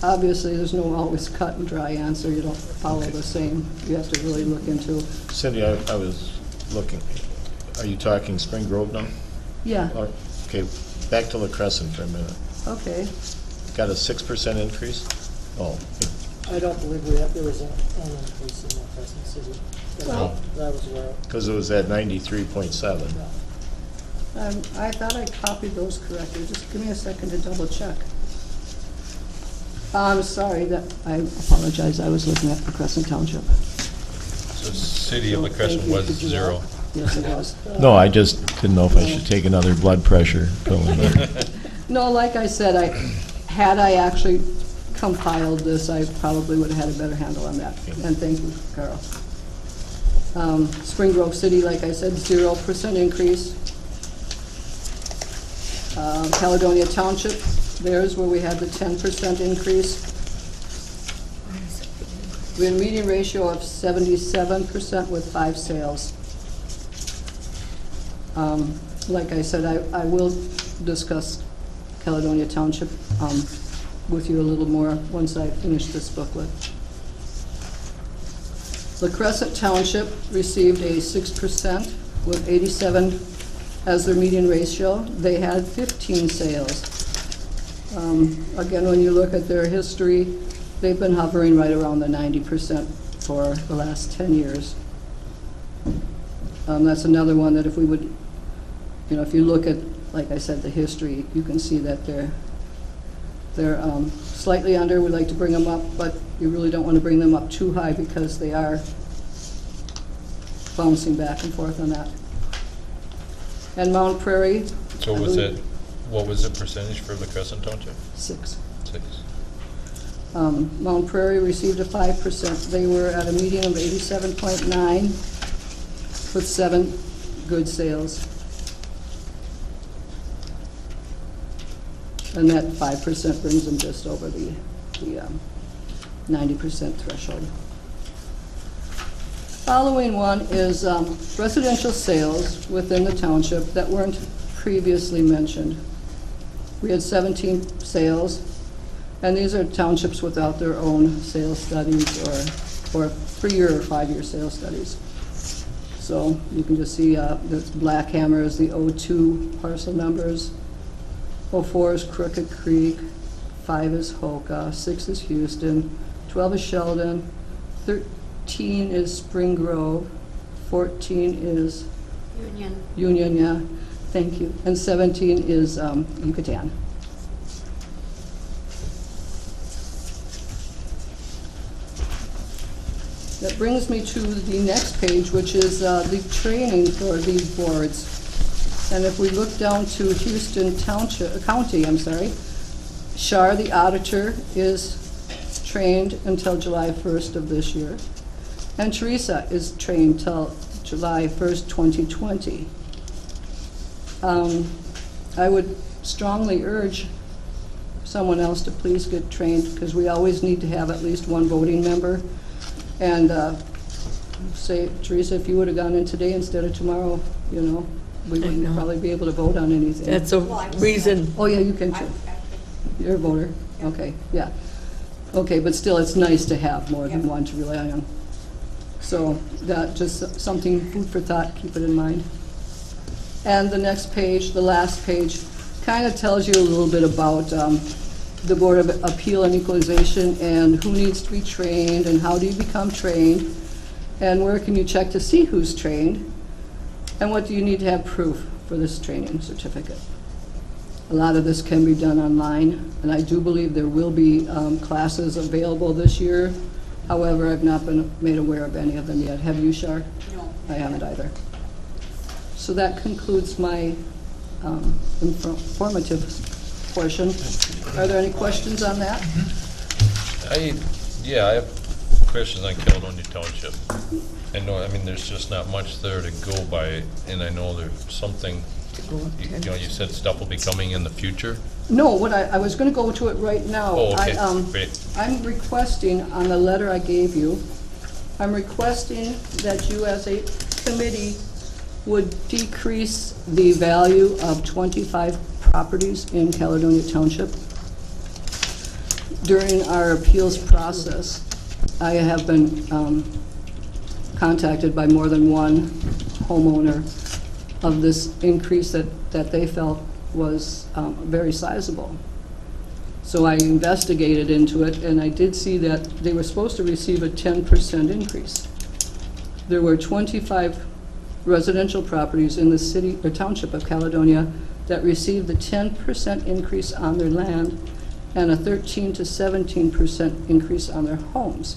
obviously, there's no always cut and dry answer. You don't follow the same. You have to really look into. Cindy, I was looking, are you talking Spring Grove now? Yeah, Okay, back to La Crescent for a minute. okay. Got a 6% increase? Oh, I don't believe there was an increase in the Crescent City. Well- That was where, because it was at 93.7. I thought I copied those correctly. Just give me a second to double check. I'm sorry, I apologize. I was looking at La Crescent Township. So City of La Crescent was 0. Yes, it was. No, I just didn't know if I should take another blood pressure pill in there. No, like I said, had I actually compiled this, I probably would have had a better handle on that. And thank you, Carl. Spring Grove City, like I said, 0% increase. Caledonia Township, there's where we had the 10% increase. We had a median ratio of 77% with 5 sales. Like I said, I will discuss Caledonia Township with you a little more once I finish this booklet. La Crescent Township received a 6% with 87 as their median ratio. They had 15 sales. Again, when you look at their history, they've been hovering right around the 90% for the last 10 years. That's another one that if we would, if you look at, like I said, the history, you can see that they're slightly under. We'd like to bring them up, but you really don't want to bring them up too high because they are bouncing back and forth on that. And Mount Prairie. So was it, what was the percentage for La Crescent Township? 6. 6. Mount Prairie received a 5%. They were at a median of 87.9 with 7 good sales. And that 5% brings them just over the 90% threshold. Following one is residential sales within the township that weren't previously mentioned. We had 17 sales, and these are townships without their own sales studies or 3-year or 5-year sales studies. So you can just see the Black Hammer is the 02 parcel numbers. 04 is Crooked Creek, 5 is Hoka, 6 is Houston, 12 is Sheldon, 13 is Spring Grove, 14 is Union, yeah, thank you, and 17 is Yucatan. That brings me to the next page, which is the training for these boards. And if we look down to Houston County, Shar, the auditor, is trained until July 1st of this year. And Teresa is trained till July 1st, 2020. I would strongly urge someone else to please get trained, because we always need to have at least one voting member. And say, Teresa, if you would have gone in today instead of tomorrow, we wouldn't probably be able to vote on anything. That's a reason. Oh, yeah, you can too. You're a voter. Okay, yeah. Okay, but still, it's nice to have more than one to rely on. So that just something, food for thought, keep it in mind. And the next page, the last page, kind of tells you a little bit about the Board of Appeal and Equalization and who needs to be trained and how do you become trained and where can you check to see who's trained and what do you need to have proof for this training certificate. A lot of this can be done online, and I do believe there will be classes available this year. However, I've not been made aware of any of them yet. Have you, Shar? No. I haven't either. So that concludes my informative portion. Are there any questions on that? I have questions on Caledonia Township. I mean, there's just not much there to go by, and I know there's something, you said stuff will be coming in the future? No, what I was going to go to it right now. Oh, okay, great. I'm requesting on the letter I gave you, I'm requesting that you as a committee would decrease the value of 25 properties in Caledonia Township. During our appeals process, I have been contacted by more than one homeowner of this increase that they felt was very sizable. So I investigated into it, and I did see that they were supposed to receive a 10% increase. There were 25 residential properties in the city or township of Caledonia that received the 10% increase on their land and a 13 to 17% increase on their homes.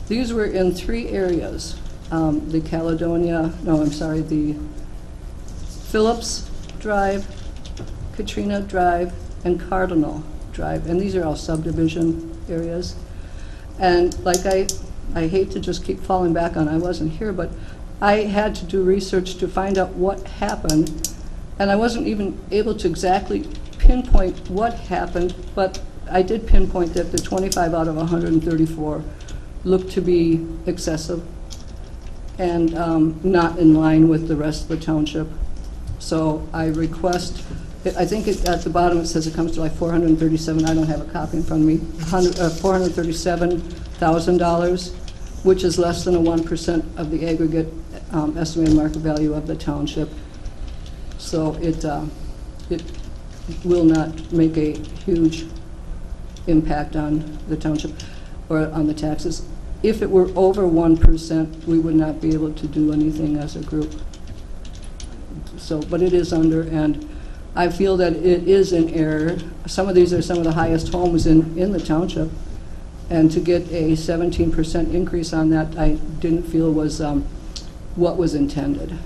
These were in 3 areas. The Phillips Drive, Katrina Drive, and Cardinal Drive, and these are all subdivision areas. And like I hate to just keep falling back on, I wasn't here, but I had to do research to find out what happened, and I wasn't even able to exactly pinpoint what happened, but I did pinpoint that the 25 out of 134 looked to be excessive and not in line with the rest of the township. So I request, I think at the bottom it says it comes to like $437, I don't have a copy in front of me, $437,000, which is less than a 1% of the aggregate estimated market value of the township. So it will not make a huge impact on the township or on the taxes. If it were over 1%, we would not be able to do anything as a group. So, but it is under, and I feel that it is in error. Some of these are some of the highest homes in the township, and to get a 17% increase on that, I didn't feel was what was intended.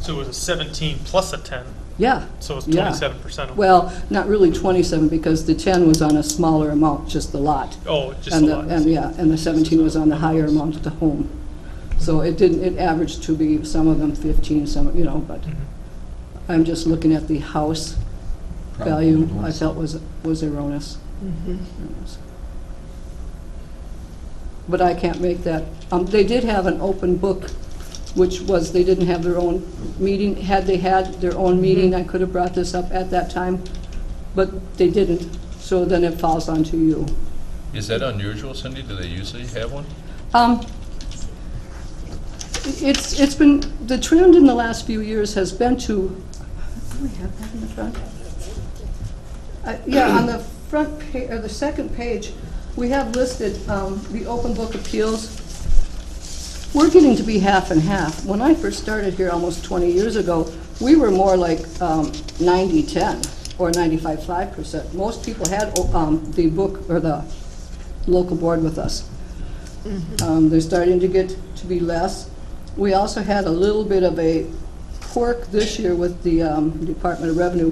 So it was a 17 plus a 10, Yeah. so it's Yeah. 27%. Well, not really 27 because the 10 was on a smaller amount, just the lot. Oh, just And a the, lot. and yeah, and the 17 was on the higher amount of the home. So it didn't, it averaged to be, some of them 15, some, but Mhm. I'm just looking at the house value I felt was erroneous. But I can't make that. They did have an open book, which was, they didn't have their own meeting. Had they had their own meeting, I could have brought this up at that time, but they didn't, so then it falls onto you. Is that unusual, Cindy? Do they usually have one? It's been, the trend in the last few years has been to, do we have that in the front? Yeah, on the front page, or the second page, we have listed the open book appeals. We're getting to be half and half. When I first started here almost 20 years ago, we were more like 90-10 or 95-5%. Most people had the book or the local board with us. They're starting to get to be less. We also had a little bit of a quirk this year with the Department of Revenue.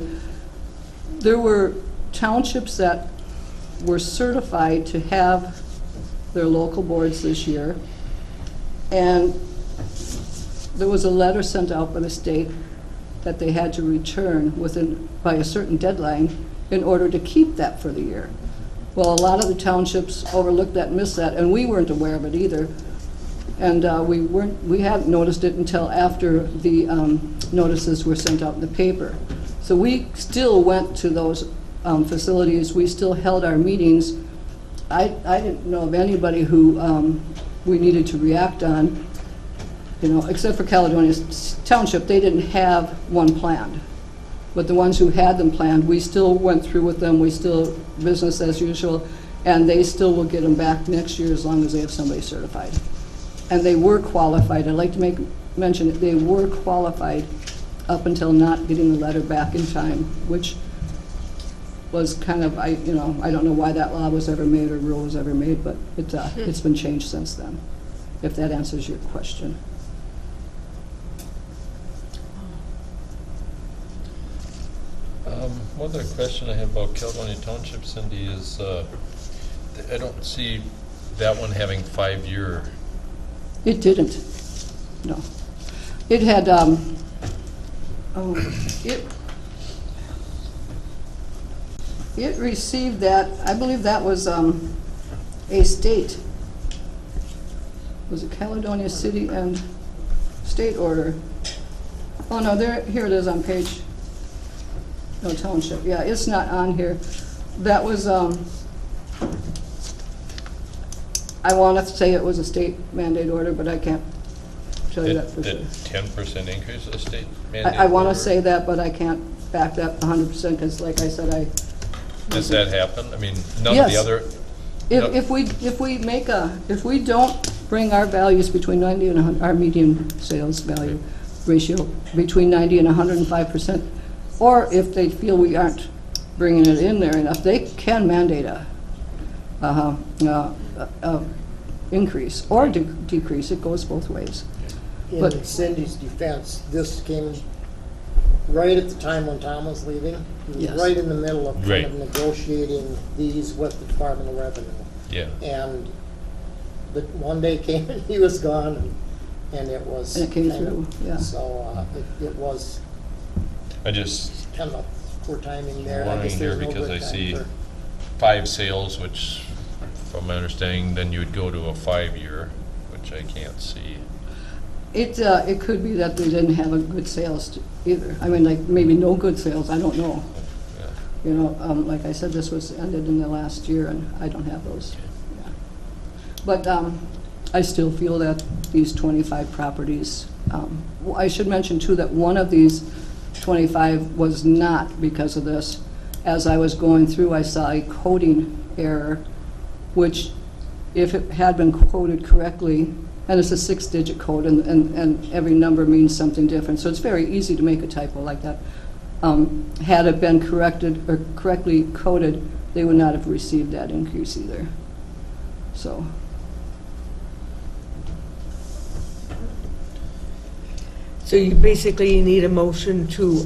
There were townships that were certified to have their local boards this year, and there was a letter sent out by the state that they had to return by a certain deadline in order to keep that for the year. Well, a lot of the townships overlooked that and missed that, and we weren't aware of it either. And we hadn't noticed it until after the notices were sent out in the paper. So we still went to those facilities. We still held our meetings. I didn't know of anybody who we needed to react on, except for Caledonia Township. They didn't have one planned. But the ones who had them planned, we still went through with them, we still, business as usual, and they still will get them back next year as long as they have somebody certified. And they were qualified, I'd like to mention that they were qualified up until not getting the letter back in time, which was kind of, I don't know why that law was ever made or rule was ever made, but it's been changed since then, if that answers your question. One other question I have about Caledonia Township, Cindy, is I don't see that one having 5-year. It didn't, no. It had, it received that, I believe that was a state. Was it Caledonia City and State order? Oh, no, here it is on page, no, Township, yeah, it's not on here. That was, I want to say it was a state mandate order, but I can't tell you that for sure. Did 10% increase the state mandate? I want to order? say that, but I can't back that 100% because, like I said, Does that happen? I mean, none Yes. of the other. If we don't bring our values between 90 and 100, our median sales value ratio between 90 and 105%, or if they feel we aren't bringing it in there enough, they can mandate a increase or decrease. It goes both ways. In But- Cindy's defense, this came right at the time when Tom was leaving. He was Yes. right in the middle of kind Right. of negotiating these with the Department of Revenue. Yeah. And the one day came and he was gone, and it was. And it came kind of- through, yeah. So it was I just kind of poor timing there. I wondering guess here there's no because good I time see for- 5 sales, which, from my understanding, then you would go to a 5-year, which I can't see. It could be that they didn't have a good sales either. I mean, like, maybe no good sales, I don't know. Yeah. You know, like I said, this was ended in the last year, and I don't have those. Yeah. But I still feel that these 25 properties, I should mention too that one of these 25 was not because of this. As I was going through, I saw a coding error, which if it had been coded correctly, and it's a 6-digit code, and every number means something different, so it's very easy to make a typo like that. Had it been corrected or correctly coded, they would not have received that increase either. So, So you basically need a motion to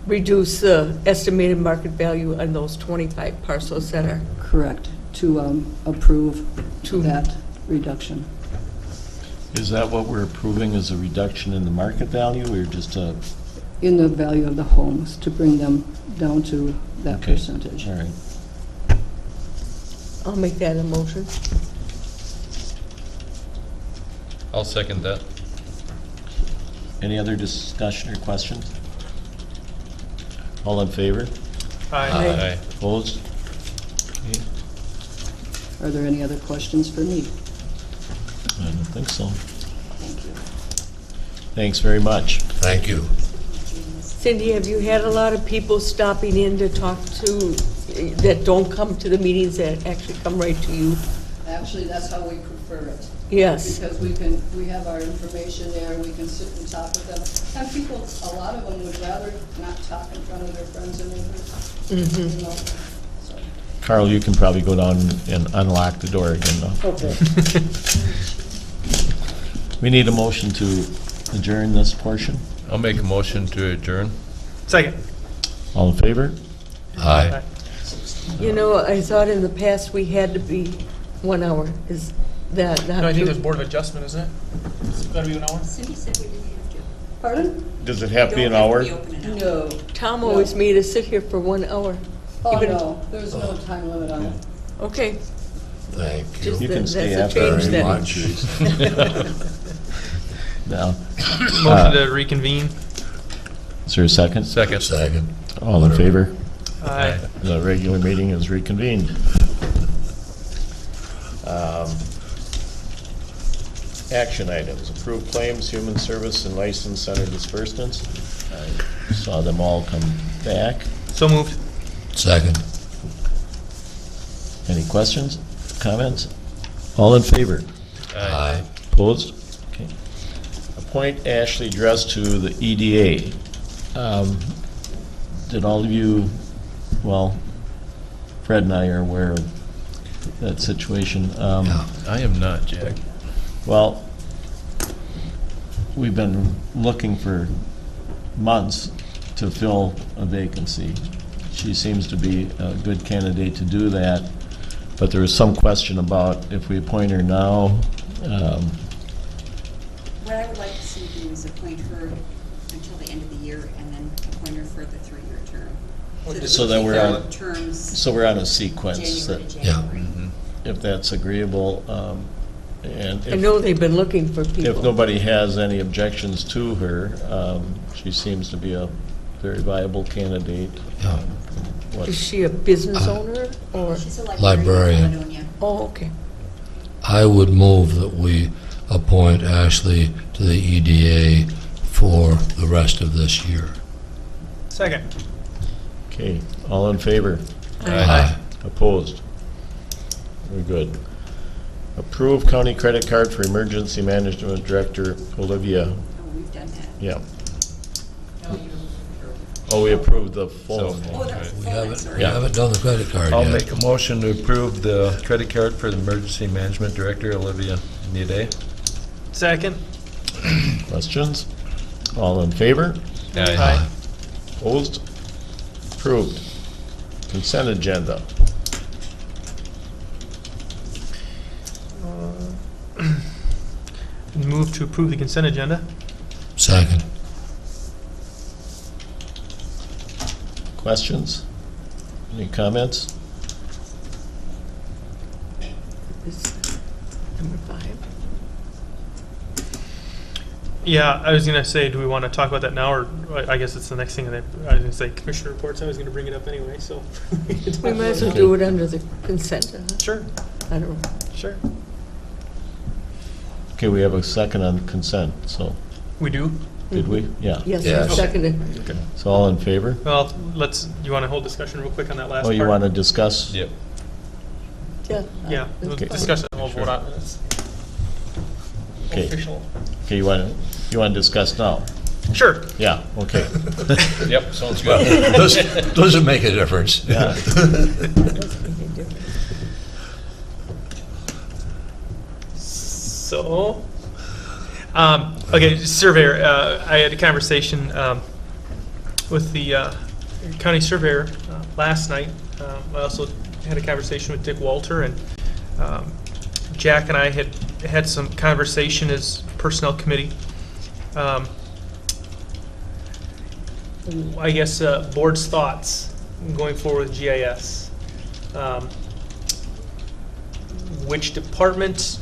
reduce the estimated market value on those 25 parcels that are, correct, to approve To- that reduction. Is that what we're approving, is a reduction in the market value, or just a? In the value of the homes, to bring them down to that Okay. percentage. All right. I'll make that a motion. I'll second that. Any other discussion or questions? All in favor? Aye. Opposed? Are there any other questions for me? I don't think so. Thank you. Thanks very much. Thank you. Cindy, have you had a lot of people stopping in to talk to, that don't come to the meetings, that actually come right to you? Actually, that's how we prefer it. Yes. Because we have our information there, we can sit and talk with them. And people, a lot of them would rather not talk in front of their friends and neighbors, you know, so. Carl, you can probably go down and unlock the door again, though. Okay. We need a motion to adjourn this portion. I'll make a motion to adjourn. Second. All in favor? Aye. You know, I thought in the past we had to be 1 hour. Is that not No, I think true? there's Board of Adjustment, isn't it? It's gotta be an hour? Cindy said we didn't have to. Pardon? Does it have to be an Don't have hour? to be open an hour. No. Tom always made us sit here for 1 hour. Oh, Even- no, there's no time limit on it. Okay. Thank you. Just You can that's stay a after change very then. much. No. Motion to reconvene. Is there a second? Second. Second. All in favor? Aye. The regular meeting is reconvened. Action items, approved claims, human service, and license center disbursements. I saw them all come back. So moved. Second. Any questions, comments? All in favor? Aye. Opposed? Okay. Appoint Ashley Dress to the EDA. Did all of you, well, Fred and I are aware of that situation. Yeah. I am not, Jack. Well, we've been looking for months to fill a vacancy. She seems to be a good candidate to do that, but there was some question about if we appoint her now. What I would like to see do is appoint her until the end of the year and then appoint her for the 3-year term. So we that keep we're our on- terms So we're on a sequence, January to that Yeah. January. if that's agreeable, and I know they've been looking for if people. nobody has any objections to her, she seems to be a very viable candidate. Yeah. What- Is she a business owner or? She's a Librarian. librarian in Caledonia. Oh, okay. I would move that we appoint Ashley to the EDA for the rest of this year. Second. Okay, all in favor? Aye. Opposed? Very good. Approve county credit card for emergency management director Olivia. Oh, we've done that. Yeah. Oh, we approved the phone. Oh, that's We full, haven't, sorry. we haven't done the credit card I'll yet. make a motion to approve the credit card for the emergency management director, Olivia Nede. Second. Questions? All in favor? Aye. Opposed? Approved. Consent agenda. Move to approve the consent agenda. Second. Questions? Any comments? It's number 5. Yeah, I was gonna say, do we want to talk about that now, or I guess it's the next thing that I was gonna say, commissioner reports. I was gonna bring it up anyway, so. We might as well do it under the consent. Sure, I don't know. sure. Okay, we have a second on consent, so, We do? did we? Yeah. Yes, Yes. seconded. So all in favor? Well, you want to hold discussion real quick on that last Oh, part? you want to discuss? Yep. Yeah. Yeah, we'll Okay. discuss it, we'll vote on it. It's Okay. official. Okay, you want to discuss now? Sure. Yeah, okay. Yep, sounds good. Does it make a difference? Yeah. So, okay, surveyor, I had a conversation with the county surveyor last night. I also had a conversation with Dick Walter, and Jack and I had some conversation as personnel committee. I guess board's thoughts going forward with GIS. Which department?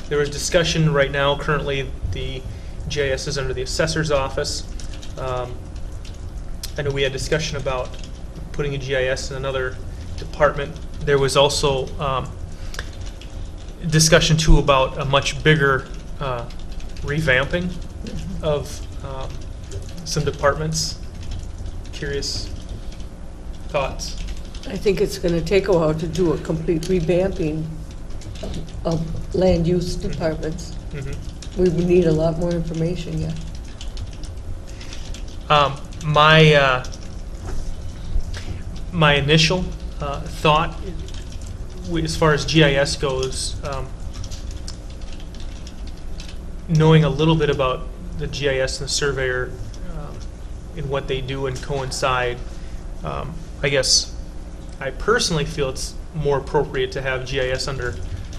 There was discussion right now, currently the GIS is under the assessor's office. I know we had discussion about putting a GIS in another department. There was also discussion too about a much bigger revamping of some departments. Curious thoughts? I think it's going to take a while to do a complete revamping of land use departments. Mhm. We would need a lot more information yet. My initial thought, as far as GIS goes, knowing a little bit about the GIS and the surveyor and what they do and coincide, I guess I personally feel it's more appropriate to have GIS under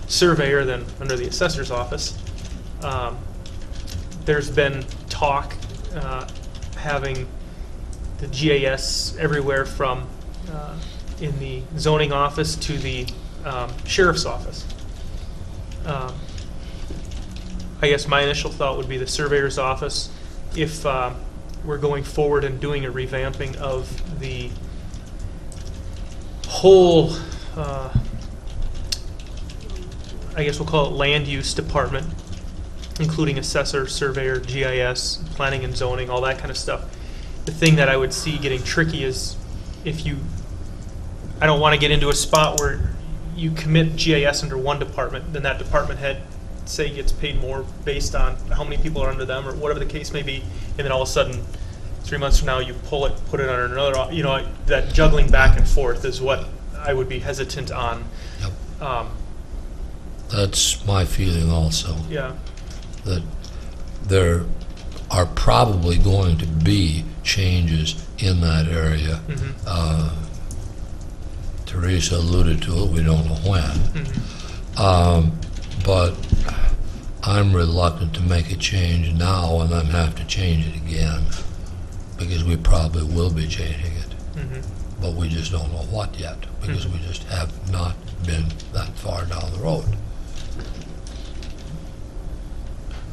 surveyor than under the assessor's office. There's been talk having the GIS everywhere from in the zoning office to the sheriff's office. I guess my initial thought would be the surveyor's office if we're going forward and doing a revamping of the whole, I guess we'll call it land use department. including assessor, surveyor, GIS, planning and zoning, all that kind of stuff. The thing that I would see getting tricky is if you, I don't want to get into a spot where you commit GIS under one department, then that department head, say, gets paid more based on how many people are under them or whatever the case may be, and then all of a sudden, 3 months from now, you pull it, put it under another, you know, that juggling back and forth is what I would be hesitant on. Yep. That's my feeling also, Yeah. that there are probably going to be changes in that area. Teresa alluded to it, we don't know when. But I'm reluctant to make a change now and then have to change it again, because we probably will be changing it. But we just don't know what yet, because we just have not been that far down the road.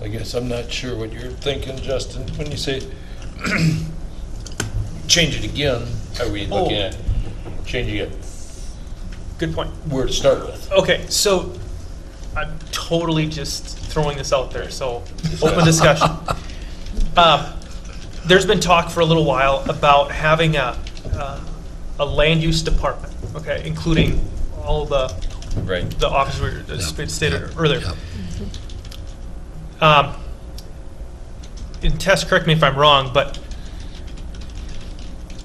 I guess I'm not sure what you're thinking, Justin, when you say change it again. Are we looking at changing it Good point. where to start with? Okay, so I'm totally just throwing this out there, so open discussion. There's been talk for a little while about having a land use department, okay, including all the offices we stated earlier. Yep. And Tess, correct me if I'm wrong, but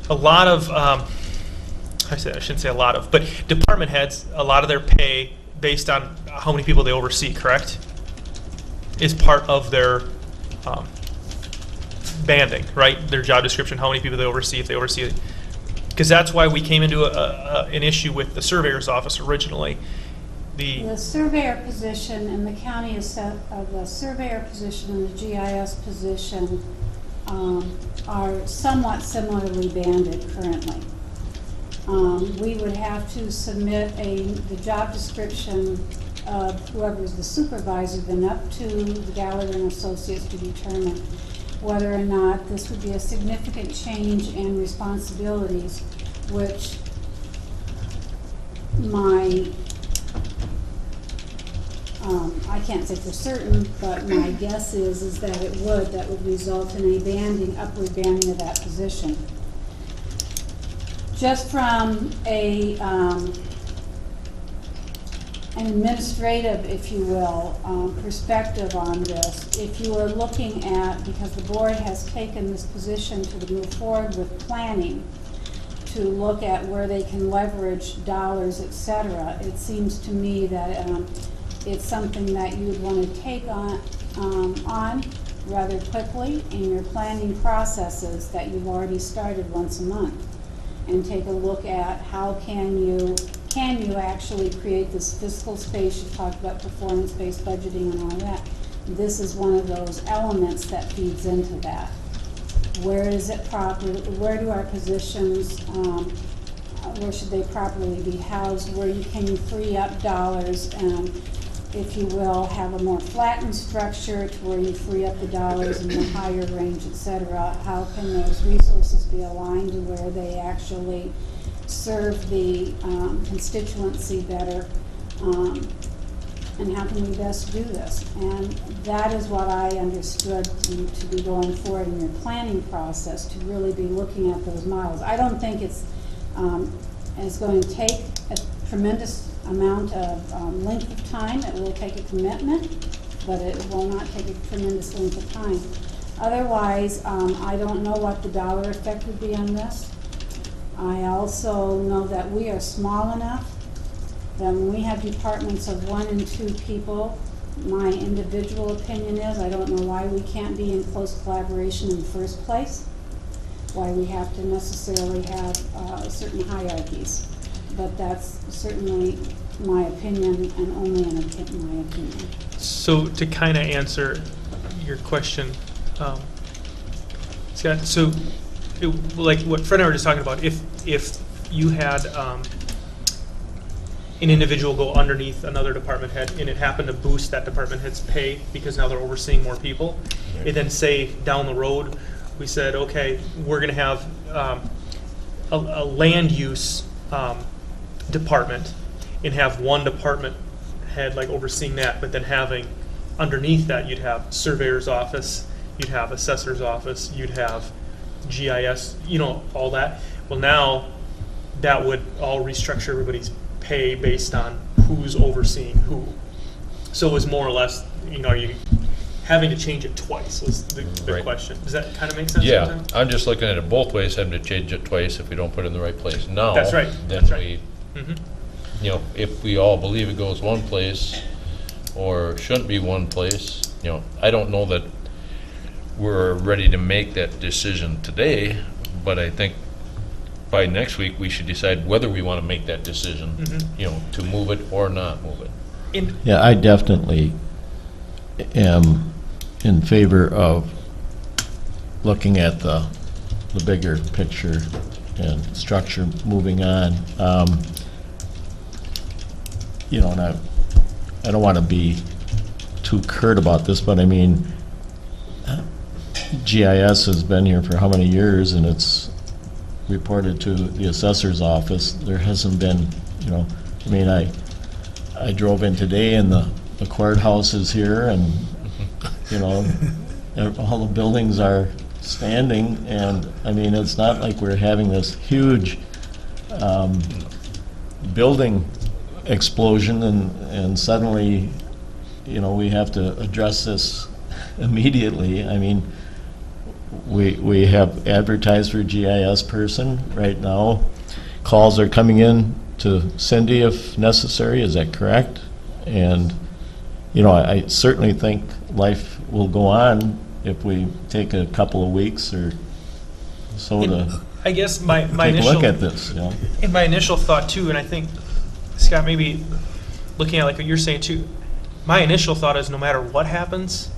a lot of, I shouldn't say a lot of, but department heads, a lot of their pay based on how many people they oversee, correct? Is part of their banding, right? Their job description, how many people they oversee, if they oversee it. Because that's why we came into an issue with the surveyor's office originally. The surveyor position and the county the surveyor position and the GIS position are somewhat similarly banded currently. We would have to submit the job description of whoever's the supervisor, then up to the Gallagher and Associates to determine whether or not this would be a significant change in responsibilities, which I can't say for certain, but my guess is that that would result in a upward banding of that position. Just from an administrative, if you will, perspective on this, if you are looking at, because the board has taken this position to move forward with planning, to look at where they can leverage dollars, et cetera, it seems to me that it's something that you would want to take on rather quickly in your planning processes that you've already started once a month, and take a look at how can you actually create this fiscal space. You talked about performance-based budgeting and all that. This is one of those elements that feeds into that. Where is it proper? Where do our positions, where should they properly be housed? Can you free up dollars and, if you will, have a more flattened structure to where you free up the dollars in the higher range, et cetera? How can those resources be aligned to where they actually serve the constituency better? And how can we best do this? And that is what I understood to be going forward in your planning process, to really be looking at those models. I don't think it's going to take a tremendous amount of length of time. It will take a commitment, but it will not take a tremendous length of time. Otherwise, I don't know what the dollar effect would be on this. I also know that we are small enough that when we have departments of 1 and 2 people, my individual opinion is I don't know why we can't be in close collaboration in the first place, why we have to necessarily have certain hierarchies. But that's certainly my opinion, and only my opinion. So to kind of answer your question, Scott, so like what Fred and I were just talking about, if you had an individual go underneath another department head and it happened to boost that department head's pay because now they're overseeing more people, and then say down the road we said, okay, we're going to have a land use department and have one department head like overseeing that, but then having underneath that, you'd have surveyor's office, you'd have assessor's office, you'd have GIS, all that. Well, now, that would all restructure everybody's pay based on who's overseeing who. So it was more or less, are you having to change it twice was the Right. question. Does that kind of make sense? Yeah, sometimes? I'm just looking at it both ways, having to change it twice if we don't put it in the right place now. That's right, Then that's right. Mhm. If we all believe it goes one place or shouldn't be one place, I don't know that we're ready to make that decision today, but I think by next week, we should decide whether we want to make that decision, to move it or not move it. Yeah, I definitely am in favor of looking at the bigger picture and structure moving on. And I don't want to be too curt about this, but I mean, GIS has been here for how many years, and it's reported to the assessor's office. There hasn't been, I drove in today and the courthouse is here, and, all the buildings are standing, and, it's not like we're having this huge building explosion, and suddenly, we have to address this immediately. We have advertised for a GIS person right now. Calls are coming in to Cindy if necessary, is that correct? And, I certainly think life will go on if we take a couple of weeks or so to I guess my take a initial look at this, And my initial thought too, and I think, Scott, maybe looking at like what you're saying too, my initial thought is no matter what happens,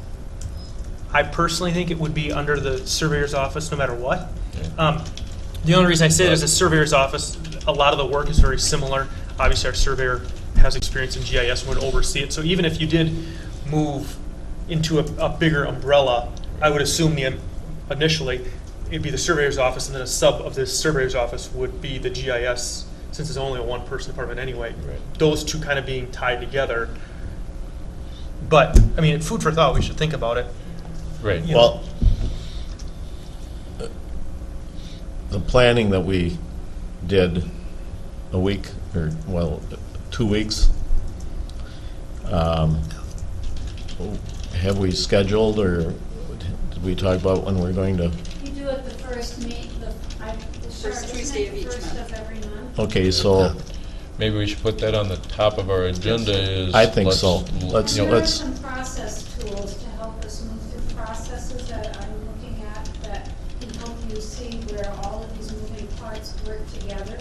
I personally think it would be under the surveyor's office no matter what. The only reason I say it is the surveyor's office, a lot of the work is very similar. Obviously, our surveyor has experience in GIS and would oversee it. So even if you did move into a bigger umbrella, I would assume initially it'd be the surveyor's office, and then a sub of the surveyor's office would be the GIS, since it's only a one-person department anyway. Right. Those two kind of being tied together. But, food for thought, we should think about it. Right. Well, the planning that we did a week, or, 2 weeks, have we scheduled, or did we talk about when we're going to? You do it the first First Tuesday of each month. of every month. Okay, so Maybe we should put that on the top of our agenda is. I think so. Let's, There are let's, some process tools to help us move through processes that I'm looking at that can help you see where all of these moving parts work together,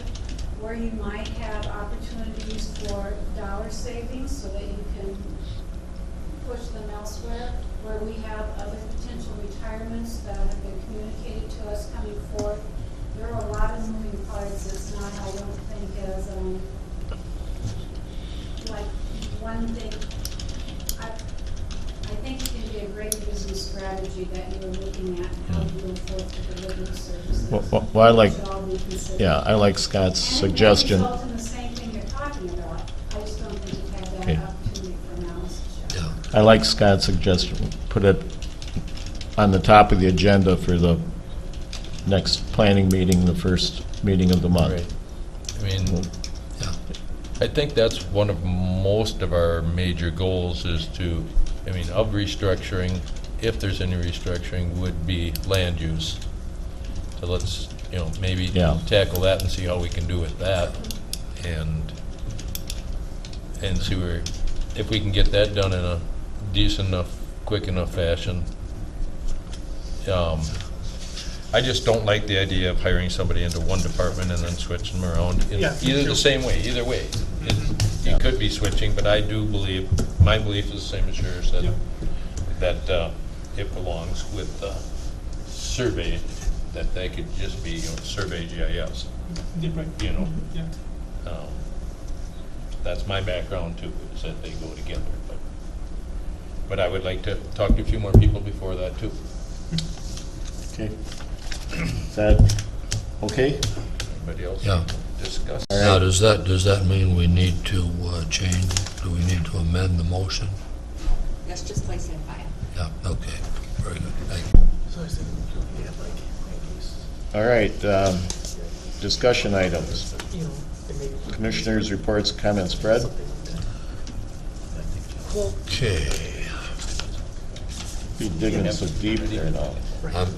where you might have opportunities for dollar savings so that you can push them elsewhere, where we have other potential retirements that have been communicated to us coming forth. There are a lot of moving parts. It's not, I don't think, as like one thing. I think it can be a great business strategy that you're looking at, how you go forth with delivering services. well, I like, Should all be considered. yeah, I like Scott's And it suggestion. may result in the same thing you're talking about. I just don't think you have Okay. that opportunity for analysis yet. Yeah. I like Scott's suggestion. Put it on the top of the agenda for the next planning meeting, the first meeting of the month. Right. Yeah. I think that's one of most of our major goals is to, of restructuring, if there's any restructuring, would be land use. So let's, maybe Yeah. tackle that and see how we can do with that, and see if we can get that done in a decent enough, quick enough fashion. I just don't like the idea of hiring somebody into one department and then switching them around. Yeah, me Either too. the same way, either way. You could be switching, but I do believe, my belief is the same as yours, that it belongs with the survey, that they could just be survey GIS, That's my background too, is that they go together, but I would like to talk to a few more people before that too. Okay. Is that okay? Anybody else Yeah. discuss? Now, does that mean we need to change, do we need to amend the motion? Yes, was just placing a file. Yeah, okay, very good, thank you. All right, discussion items. Commissioners' reports, comments, Fred? Okay, You're digging so deep there now.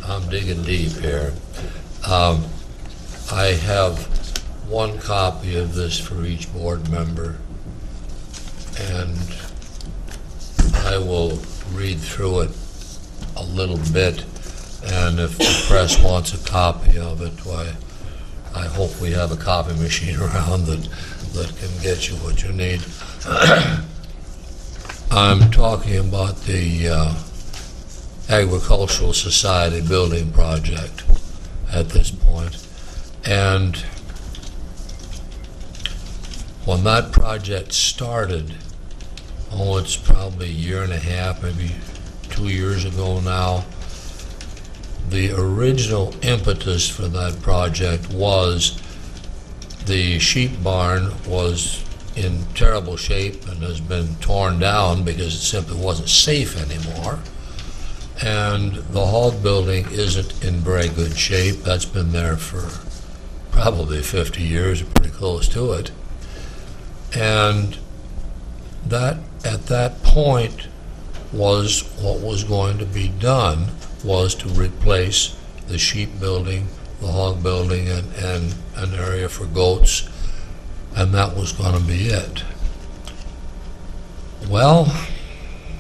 I'm digging deep here. I have one copy of this for each board member, and I will read through it a little bit, and if the press wants a copy of it, why, I hope we have a copy machine around that can get you what you need. I'm talking about the Agricultural Society building project at this point. And when that project started, it's probably a year and a half, maybe 2 years ago now, the original impetus for that project was the sheep barn was in terrible shape and has been torn down because it simply wasn't safe anymore. And the hog building isn't in very good shape. That's been there for probably 50 years, or pretty close to it. And that, at that point, was what was going to be done, was to replace the sheep building, the hog building, and an area for goats, and that was going to be it. Well,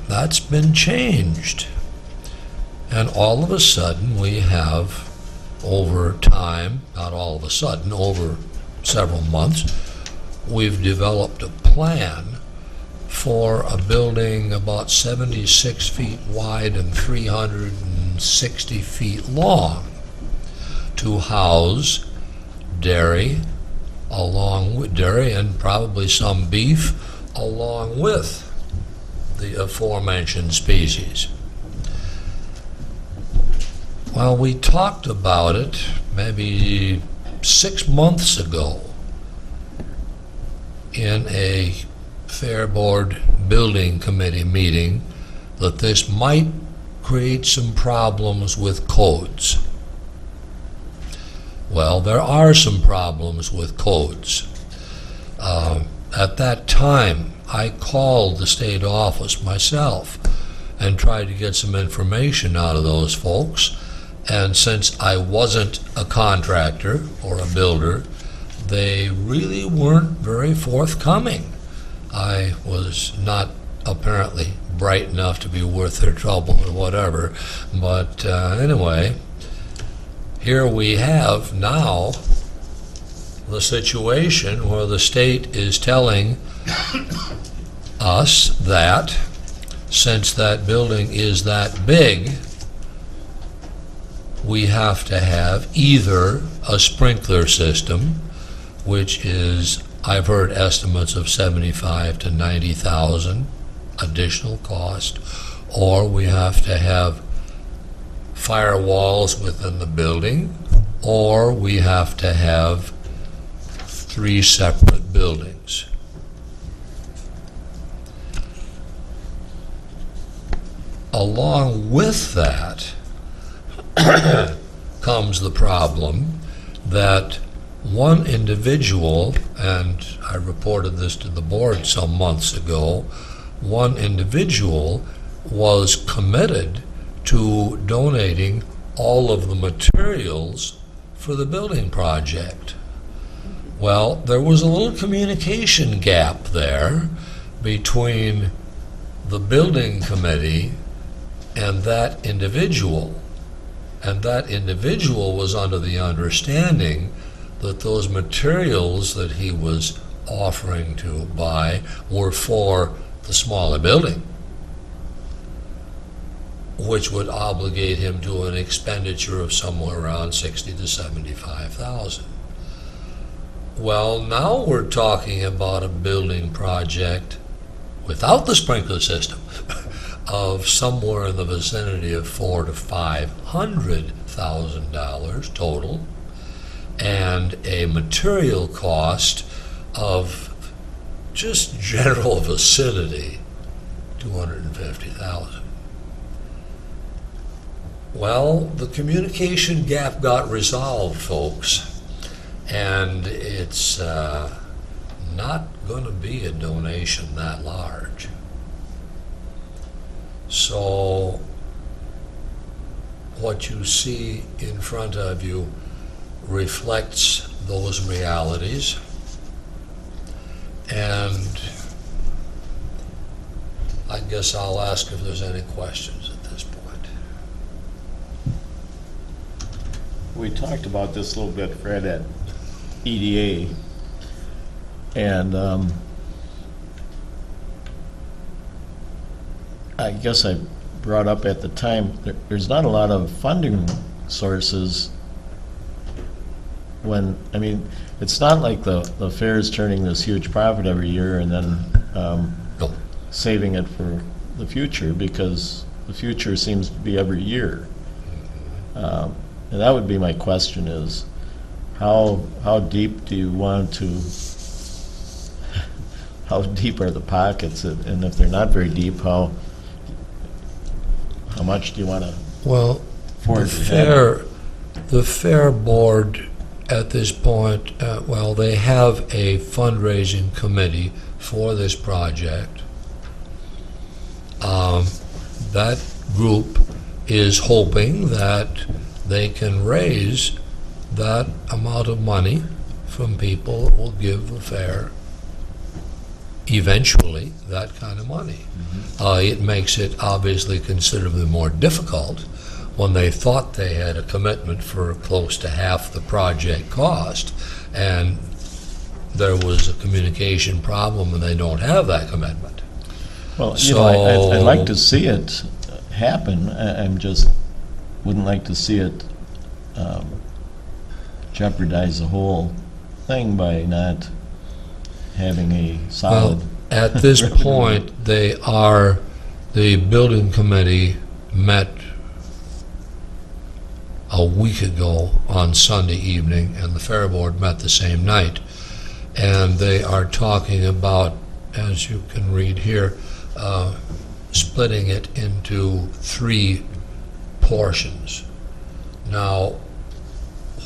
that's been changed. And all of a sudden, we have, over time, not all of a sudden, over several months, we've developed a plan for a building about 76 feet wide and 360 feet long to house dairy, along with dairy and probably some beef, along with the aforementioned species. Well, we talked about it maybe 6 months ago in a Fair Board Building Committee meeting that this might create some problems with codes. Well, there are some problems with codes. At that time, I called the state office myself and tried to get some information out of those folks. And since I wasn't a contractor or a builder, they really weren't very forthcoming. I was not apparently bright enough to be worth their trouble or whatever. But anyway, here we have now the situation where the state is telling us that since that building is that big, we have to have either a sprinkler system, which is, I've heard estimates of $75,000 to $90,000 additional cost, or we have to have firewalls within the building, or we have to have 3 separate buildings. Along with that comes the problem that one individual, and I reported this to the board some months ago, one individual was committed to donating all of the materials for the building project. Well, there was a little communication gap there between the building committee and that individual. And that individual was under the understanding that those materials that he was offering to buy were for the smaller building, which would obligate him to an expenditure of somewhere around $60,000 to $75,000. Well, now we're talking about a building project without the sprinkler system of somewhere in the vicinity of $400,000 to $500,000 total, and a material cost of just general vicinity $250,000. Well, the communication gap got resolved, folks, and it's not going to be a donation that large. So what you see in front of you reflects those realities, and I guess I'll ask if there's any questions at this point. We talked about this a little bit, Fred, at EDA, and I guess I brought up at the time, there's not a lot of funding sources when, I mean, it's not like the fair is turning this huge profit every year and then No. saving it for the future, because the future seems to be every year. And that would be my question is, how deep do you want to, how deep are the pockets? And if they're not very deep, how much do you want to Well, forge ahead? the fair board at this point, well, they have a fundraising committee for this project. That group is hoping that they can raise that amount of money from people that will give the fair eventually that kind of money. It makes it obviously considerably more difficult when they thought they had a commitment for close to half the project cost, and there was a communication problem and they don't have that commitment. Well, you know, I'd like to see it happen. I'm just wouldn't like to see it jeopardize the whole thing by not having a solid. Well, at this point, the building committee met a week ago on Sunday evening, and the fair board met the same night. And they are talking about, as you can read here, splitting it into 3 portions. Now,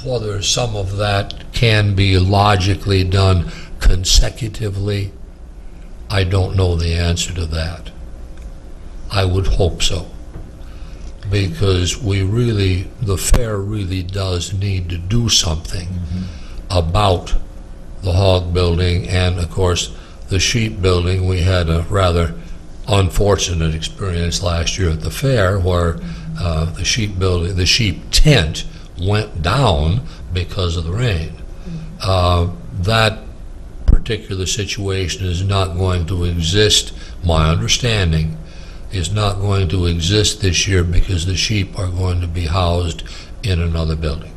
whether some of that can be logically done consecutively, I don't know the answer to that. I would hope so, because the fair really does need to do something about the hog building, and of course the sheep building. We had a rather unfortunate experience last year at the fair where the sheep tent went down because of the rain. That particular situation is not going to exist, my understanding, is not going to exist this year, because the sheep are going to be housed in another building.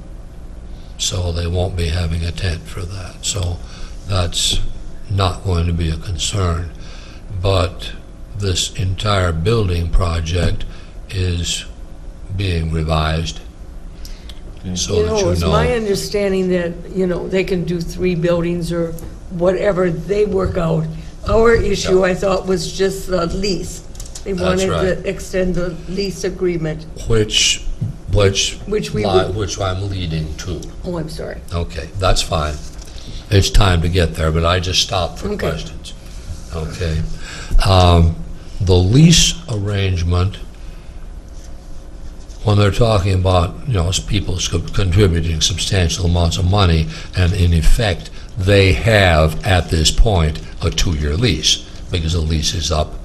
So they won't be having a tent for that. So that's not going to be a concern. But this entire building project is being revised. So that It's my understanding that, they can do 3 buildings or whatever they work out. Our issue, I thought, was just the lease. They That's wanted right. to extend the lease agreement. Which I'm leading to. Oh, I'm sorry. Okay, that's fine. It's time to get there, but I just stopped for Okay. questions. Okay. The lease arrangement, when they're talking about, people contributing substantial amounts of money, and in effect, they have, at this point, a 2-year lease, because the lease is up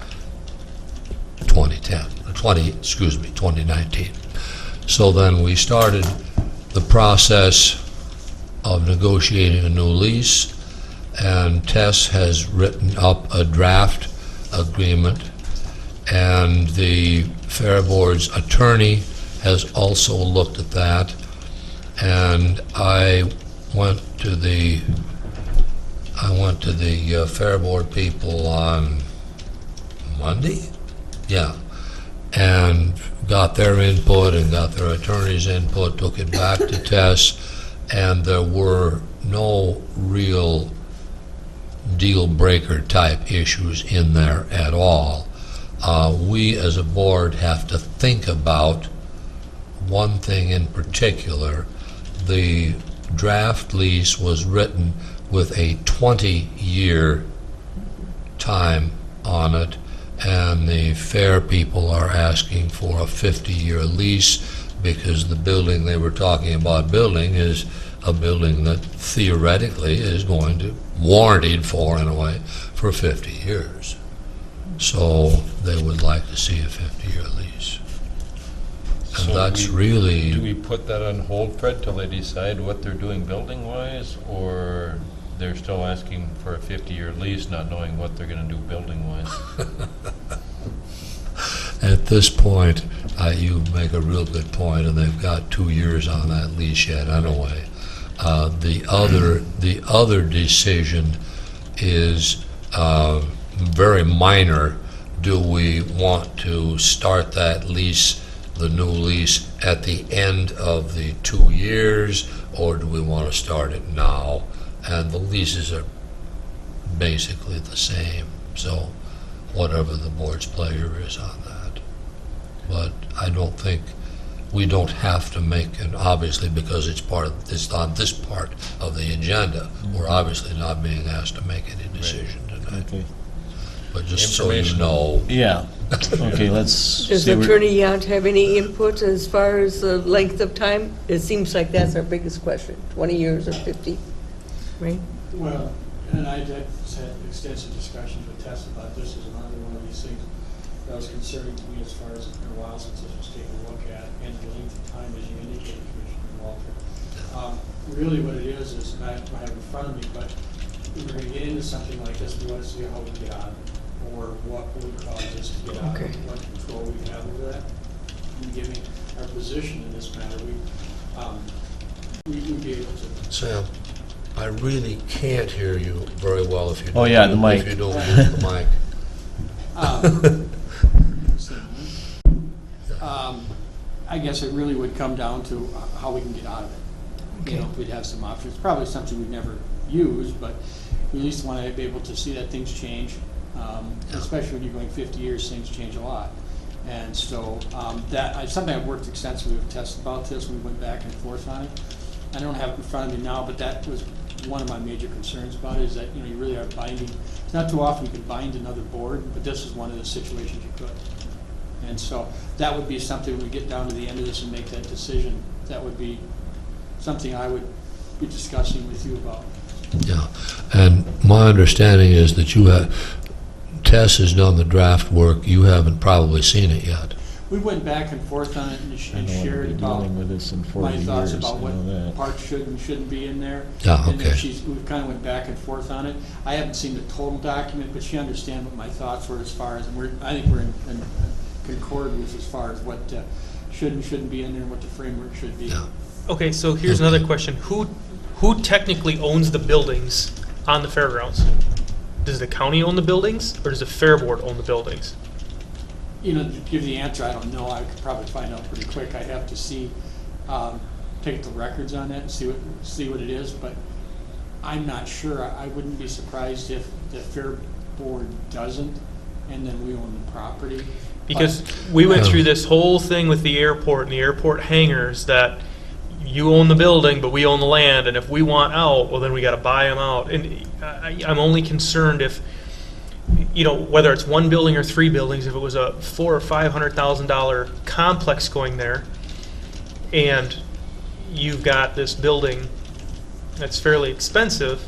2019. So then we started the process of negotiating a new lease, and Tess has written up a draft agreement, and the Fair Board's attorney has also looked at that, and I went to the Fair Board people on Monday, and got their input and got their attorney's input, took it back to Tess, and there were no real deal breaker type issues in there at all. we as a board have to think about one thing in particular. The draft lease was written with a 20-year time on it, and the fair people are asking for a 50-year lease because the building they were talking about building is a building that theoretically is going to, warranted for in a way, for 50 years. So they would like to see a 50-year lease. And So that's do really, we put that on hold, Fred, till they decide what they're doing building-wise, or they're still asking for a 50-year lease, not knowing what they're gonna do building-wise? at this point, you make a real good point, and they've got 2 years on that lease yet anyway. The other decision is very minor. Do we want to start that lease, the new lease, at the end of the 2 years, or do we want to start it now? And the leases are basically the same, so whatever the board's pleasure is on that. But I don't think, we don't have to make, and obviously because it's on this part of the agenda, we're obviously not being asked to make any decision tonight. Okay. But just so you Informational. know, Yeah, okay, let's Does see. Attorney Yount have any input as far as the length of time? It seems like that's our biggest question, 20 years or 50, right? Well, and I had extensive discussions with Tess about this as another one of these things that was concerning to me as far as it's been a while since this was taken a look at, and the length of time, as you indicated, Commissioner Walter. Really what it is I don't have it in front of me, but if we're going to get into something like this, we want to see how we get on, or what would cause us to get on, Okay. what control we have over that. And give me our position in this matter, we would be able to. Sam, I really can't hear you very well if you don't. Oh, yeah, the mic. If you don't use the mic. I guess it really would come down to how we can get out of it. You know, if we'd have some options, probably something we'd never use, but we at least want to be able to see that things change. Especially when you're going 50 years, things change a lot. And so something I've worked extensively with Tess about this, we went back and forth on it. I don't have it in front of me now, but that was one of my major concerns about it, is that, you really are binding. It's not too often you can bind another board, but this is one of the situations you could. And so that would be something, when we get down to the end of this and make that decision, that would be something I would be discussing with you about. Yeah, and my understanding is that Tess has done the draft work, you haven't probably seen it yet. We went back and forth on it and I and don't want to shared be about dealing with this in 40 my thoughts years, about I what know that. parts should and shouldn't be in there. Yeah, And then okay. we kind of went back and forth on it. I haven't seen the total document, but she understands what my thoughts were as far as, and I think we're in concord with as far as what should and shouldn't be in there and what the framework should be. Yeah. Okay, so here's another question. Who technically owns the buildings on the fairgrounds? Does the county own the buildings, or does the fair board own the buildings? To give the answer, I don't know. I could probably find out pretty quick. I'd have to see, take the records on that and see what it is, but I'm not sure. I wouldn't be surprised if the fair board doesn't, and then we own the property. Because we went through this whole thing with the airport and the airport hangars, that you own the building, but we own the land, and if we want out, well, then we gotta buy them out. And I'm only concerned if, whether it's one building or 3 buildings, if it was a $400,000 or $500,000 complex going there, and you've got this building that's fairly expensive,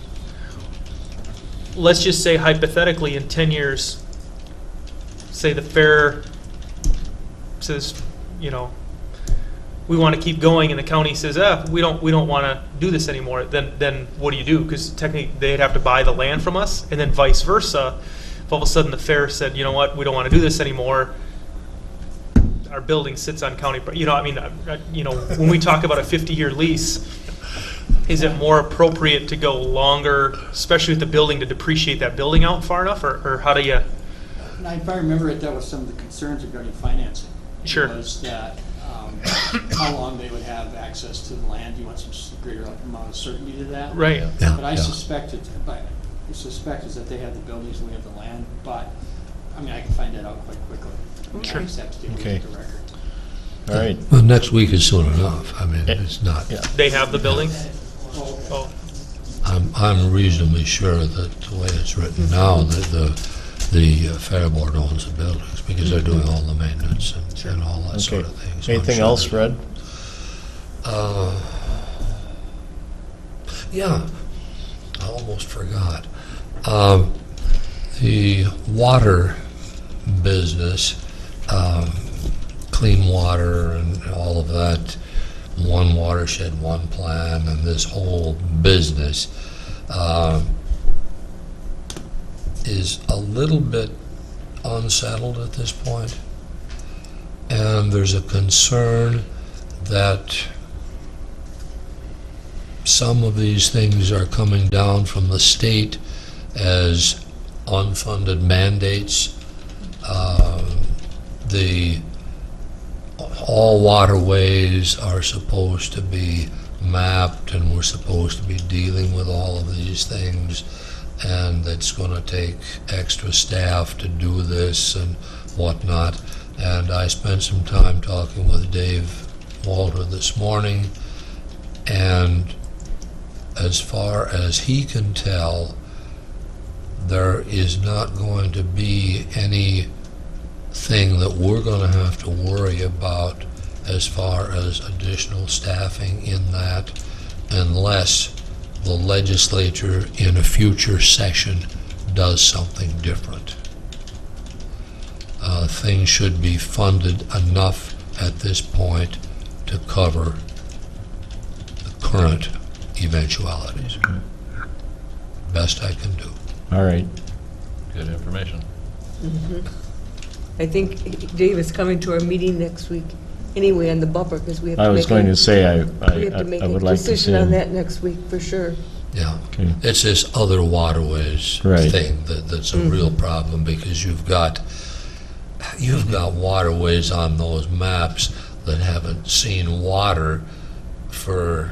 let's just say hypothetically in 10 years, say the fair says, we want to keep going, and the county says, we don't want to do this anymore, then what do you do? Because technically they'd have to buy the land from us, and then vice versa. If all of a sudden the fair said, you know what, we don't want to do this anymore, our building sits on county, when we talk about a 50-year lease, is it more appropriate to go longer, especially with the building, to depreciate that building out far enough, or how do you? If I remember it, that was some of the concerns regarding financing. Sure. Was that how long they would have access to the land. You want some greater amount of certainty to that. Right. Yeah, But I yeah. suspect is that they have the buildings and we have the land. But I mean, I can find that out quite quickly. I Sure. just have to take a look Okay. at the record. All right. Well, next week is soon enough. I mean, it's not. Yeah. They have the building? Oh, I'm reasonably sure that the way it's written now, that the Fair Board owns the buildings because they're doing all the maintenance and all that sort Okay. of thing. So I'm Anything sure else, that- Fred? Yeah, I almost forgot. The water business, clean water and all of that, one watershed, one plan, and this whole business is a little bit unsettled at this point. And there's a concern that some of these things are coming down from the state as unfunded mandates. All waterways are supposed to be mapped, and we're supposed to be dealing with all of these things, and it's going to take extra staff to do this and whatnot. And I spent some time talking with Dave Walter this morning, and as far as he can tell, there is not going to be anything that we're going to have to worry about as far as additional staffing in that, unless the legislature in a future session does something different. Things should be funded enough at this point to cover the current eventualities. Best I can do. All right. Good information. I think Dave is coming to our meeting next week anyway on the bumper, because we have to I make was going to say, we have to make I a would like to see decision on him. that next week, for sure. Yeah, Okay. it's this other waterways Right. thing that's a real problem, because you've got waterways on those maps that haven't seen water for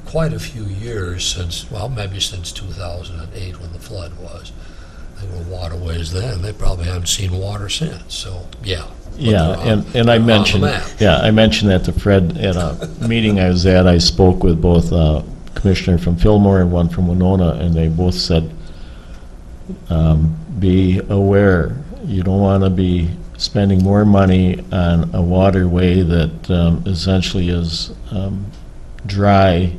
quite a few years since, well, maybe since 2008 when the flood was. They were waterways then, they probably haven't seen water since, so, yeah. But Yeah, they're on- and I they're on the mentioned, map. I mentioned that to Fred at a meeting I was at. I spoke with both Commissioner from Fillmore and one from Winona, and they both said, be aware, you don't want to be spending more money on a waterway that essentially is dry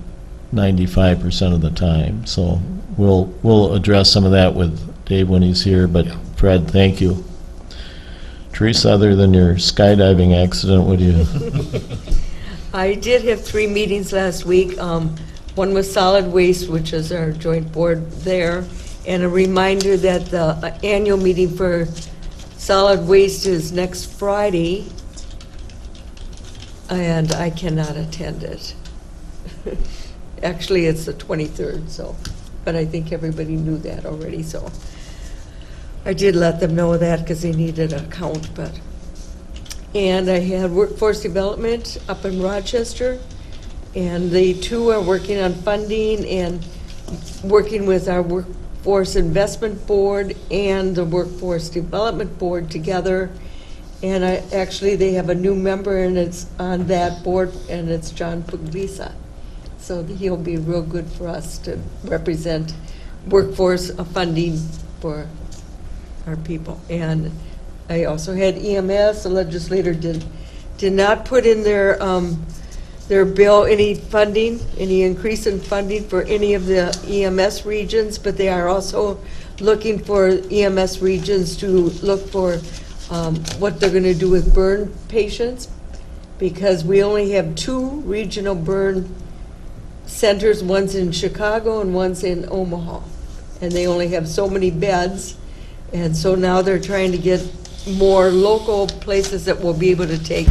95% of the time. So we'll address some of that with Dave when he's here, but Yeah. Fred, thank you. Teresa, other than your skydiving accident, what do you? I did have 3 meetings last week. One was solid waste, which is our joint board there, and a reminder that the annual meeting for solid waste is next Friday, and I cannot attend it. Actually, it's the 23rd, so, but I think everybody knew that already, so. I did let them know that because they needed a count, but. And I had workforce development up in Rochester, and they too are working on funding and working with our Workforce Investment Board and the Workforce Development Board together. And actually, they have a new member, and it's on that board, and it's John Puglisa. So he'll be real good for us to represent workforce funding for our people. And I also had EMS. The legislator did not put in their bill any funding, any increase in funding for any of the EMS regions, but they are also looking for EMS regions to look for what they're going to do with burn patients, because we only have 2 regional burn centers. One's in Chicago and one's in Omaha, and they only have so many beds. And so now they're trying to get more local places that will be able to take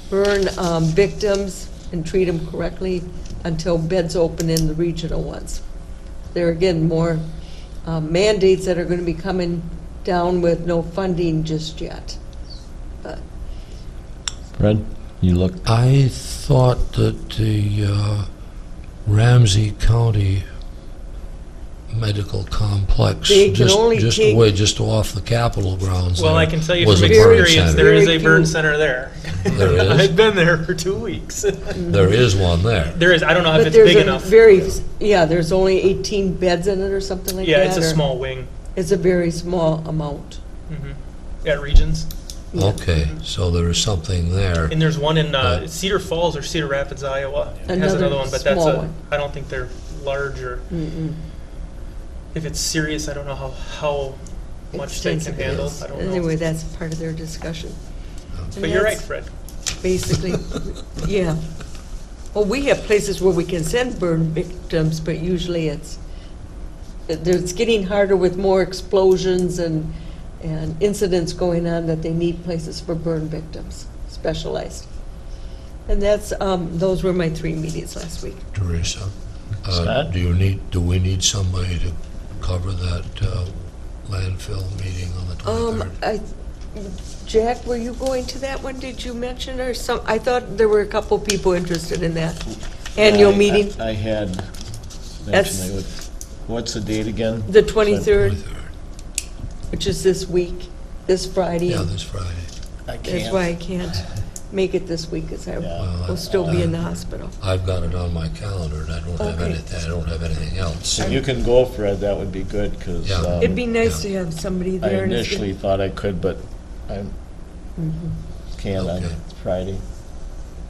burn victims and treat them correctly until beds open in the regional ones. There are, again, more mandates that are going to be coming down with no funding just yet. But Fred, you look, I thought that the Ramsey County medical complex, They can just only take- away, just off the Capitol grounds. Well, there I can tell you was from a burn experience, there center. is Very a burn few. center there. There is? I've been there for 2 weeks. There is one there. There is, I don't know if But it's there's big a enough. there's only 18 beds in it or something like that? Yeah, it's a or- small wing. It's a very small amount. At Regions. Okay, so there is something there. And there's one in But- Cedar Falls or Cedar Rapids, Iowa. It has Another another one, but that's small one. I don't think they're large or, Mm-mm. if it's serious, I don't know how much they can Extensive it handle. is. I don't know. Anyway, that's part of their discussion. And But you're right, that's Fred. Basically, yeah. Well, we have places where we can send burn victims, but usually it's getting harder with more explosions and incidents going on that they need places for burn victims, specialized. And that's, those were my 3 meetings last week. Teresa, Scott? do we need somebody to cover that landfill meeting on the 23rd? Jack, were you going to that one? Did you mention or some? I thought there were a couple people interested in that annual meeting, I had That's- mentioned it. What's the date again? the 23rd, 23rd. which is this week, this Friday. Yeah, this Friday. I That's why I can't make it this week, because I Yeah. will still be in the hospital. I've got it on my calendar, and I don't have Okay. anything, I don't have anything else. So you can go, Fred, that would be good, because Yeah. It'd be nice to have somebody I there. and it's- initially thought I could, but I can't on Okay. Friday.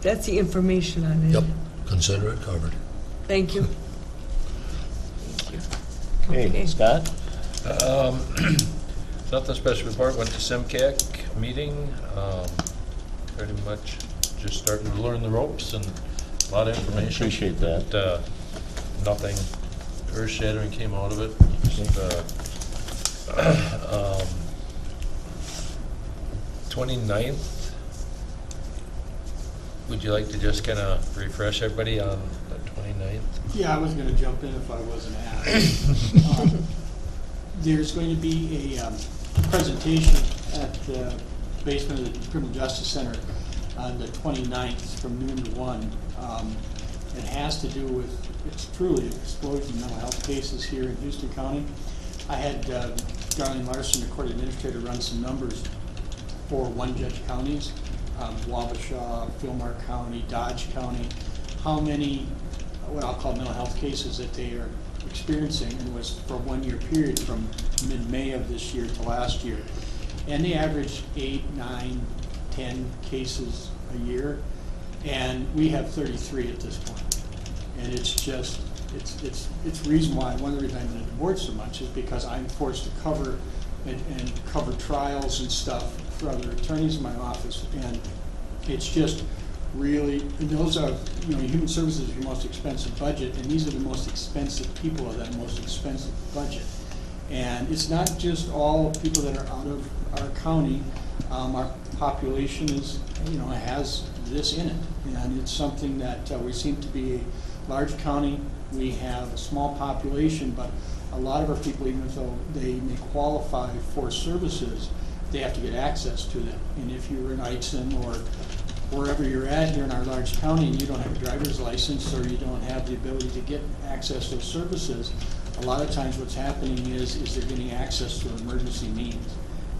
That's the information on it. Yep, consider it covered. Thank you. Hey, Okay. Scott? Nothing special report, went to SIMCAC meeting, pretty much just starting to learn the ropes and a lot of information. Appreciate that. But, nothing earth-shattering came out of it. Just, 29th, would you like to just kind of refresh everybody on the 29th? Yeah, I was gonna jump in if I wasn't asked. There's going to be a presentation at the basement of the Criminal Justice Center on the 29th from noon to 1. It has to do with, it's truly an explosion of mental health cases here in Houston County. I had Darlene Larson, the court administrator, run some numbers for one-judge counties, Wabasha, Fillmore County, Dodge County, how many, what I'll call mental health cases that they are experiencing, and was for a 1-year period from mid-May of this year to last year. And they average 8, 9, 10 cases a year, and we have 33 at this point. And it's just, it's reason why, one of the reasons I've been at the board so much is because I'm forced to cover and cover trials and stuff for other attorneys in my office, and it's just really, and those are, you know, human services is your most expensive budget, and these are the most expensive people of that most expensive budget. And it's not just all people that are out of our county. Our population is, you know, has this in it, and it's something that we seem to be a large county. We have a small population, but a lot of our people, even though they may qualify for services, they have to get access to them. And if you're in Eitzen or wherever you're at here in our large county and you don't have a driver's license or you don't have the ability to get access to those services, a lot of times what's happening is they're getting access to emergency means.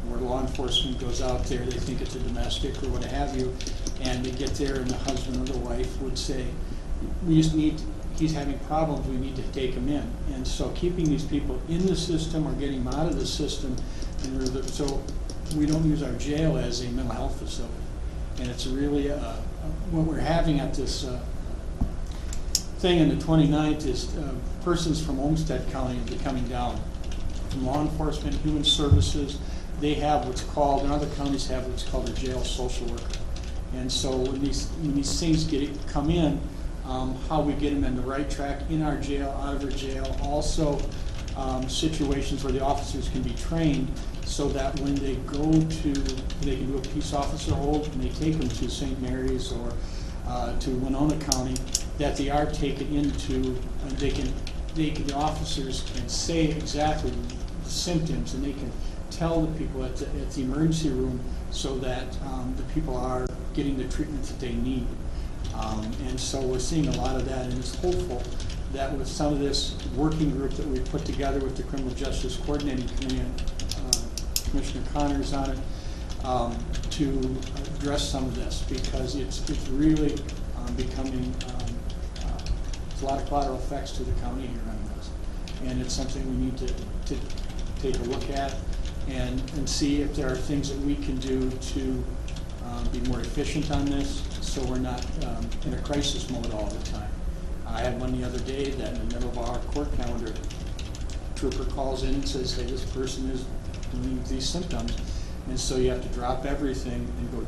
Where law enforcement goes out there, they think it's a domestic or what have you, and they get there and the husband or the wife would say, we just need, he's having problems, we need to take him in. And so keeping these people in the system or getting them out of the system, and so we don't use our jail as a mental health facility. And it's really, what we're having at this thing on the 29th is persons from Olmsted County will be coming down, from law enforcement, human services. They have what's called, and other counties have what's called a jail social worker. And so when these things come in, how we get them in the right track in our jail, out of our jail, also situations where the officers can be trained so that when they go to, they can do a peace officer hold and they take them to St. Mary's or to Winona County, that they are taken into, the officers can say exactly the symptoms and they can tell the people at the emergency room so that the people are getting the treatment that they need. And so we're seeing a lot of that, and it's hopeful that with some of this working group that we put together with the Criminal Justice Coordinating Committee, and Commissioner Connors on it, to address some of this, because it's really becoming, there's a lot of collateral effects to the county here on this. And it's something we need to take a look at and see if there are things that we can do to be more efficient on this, so we're not in a crisis mode all the time. I had one the other day that in the middle of our court calendar, trooper calls in and says, hey, this person is doing these symptoms. And so you have to drop everything and go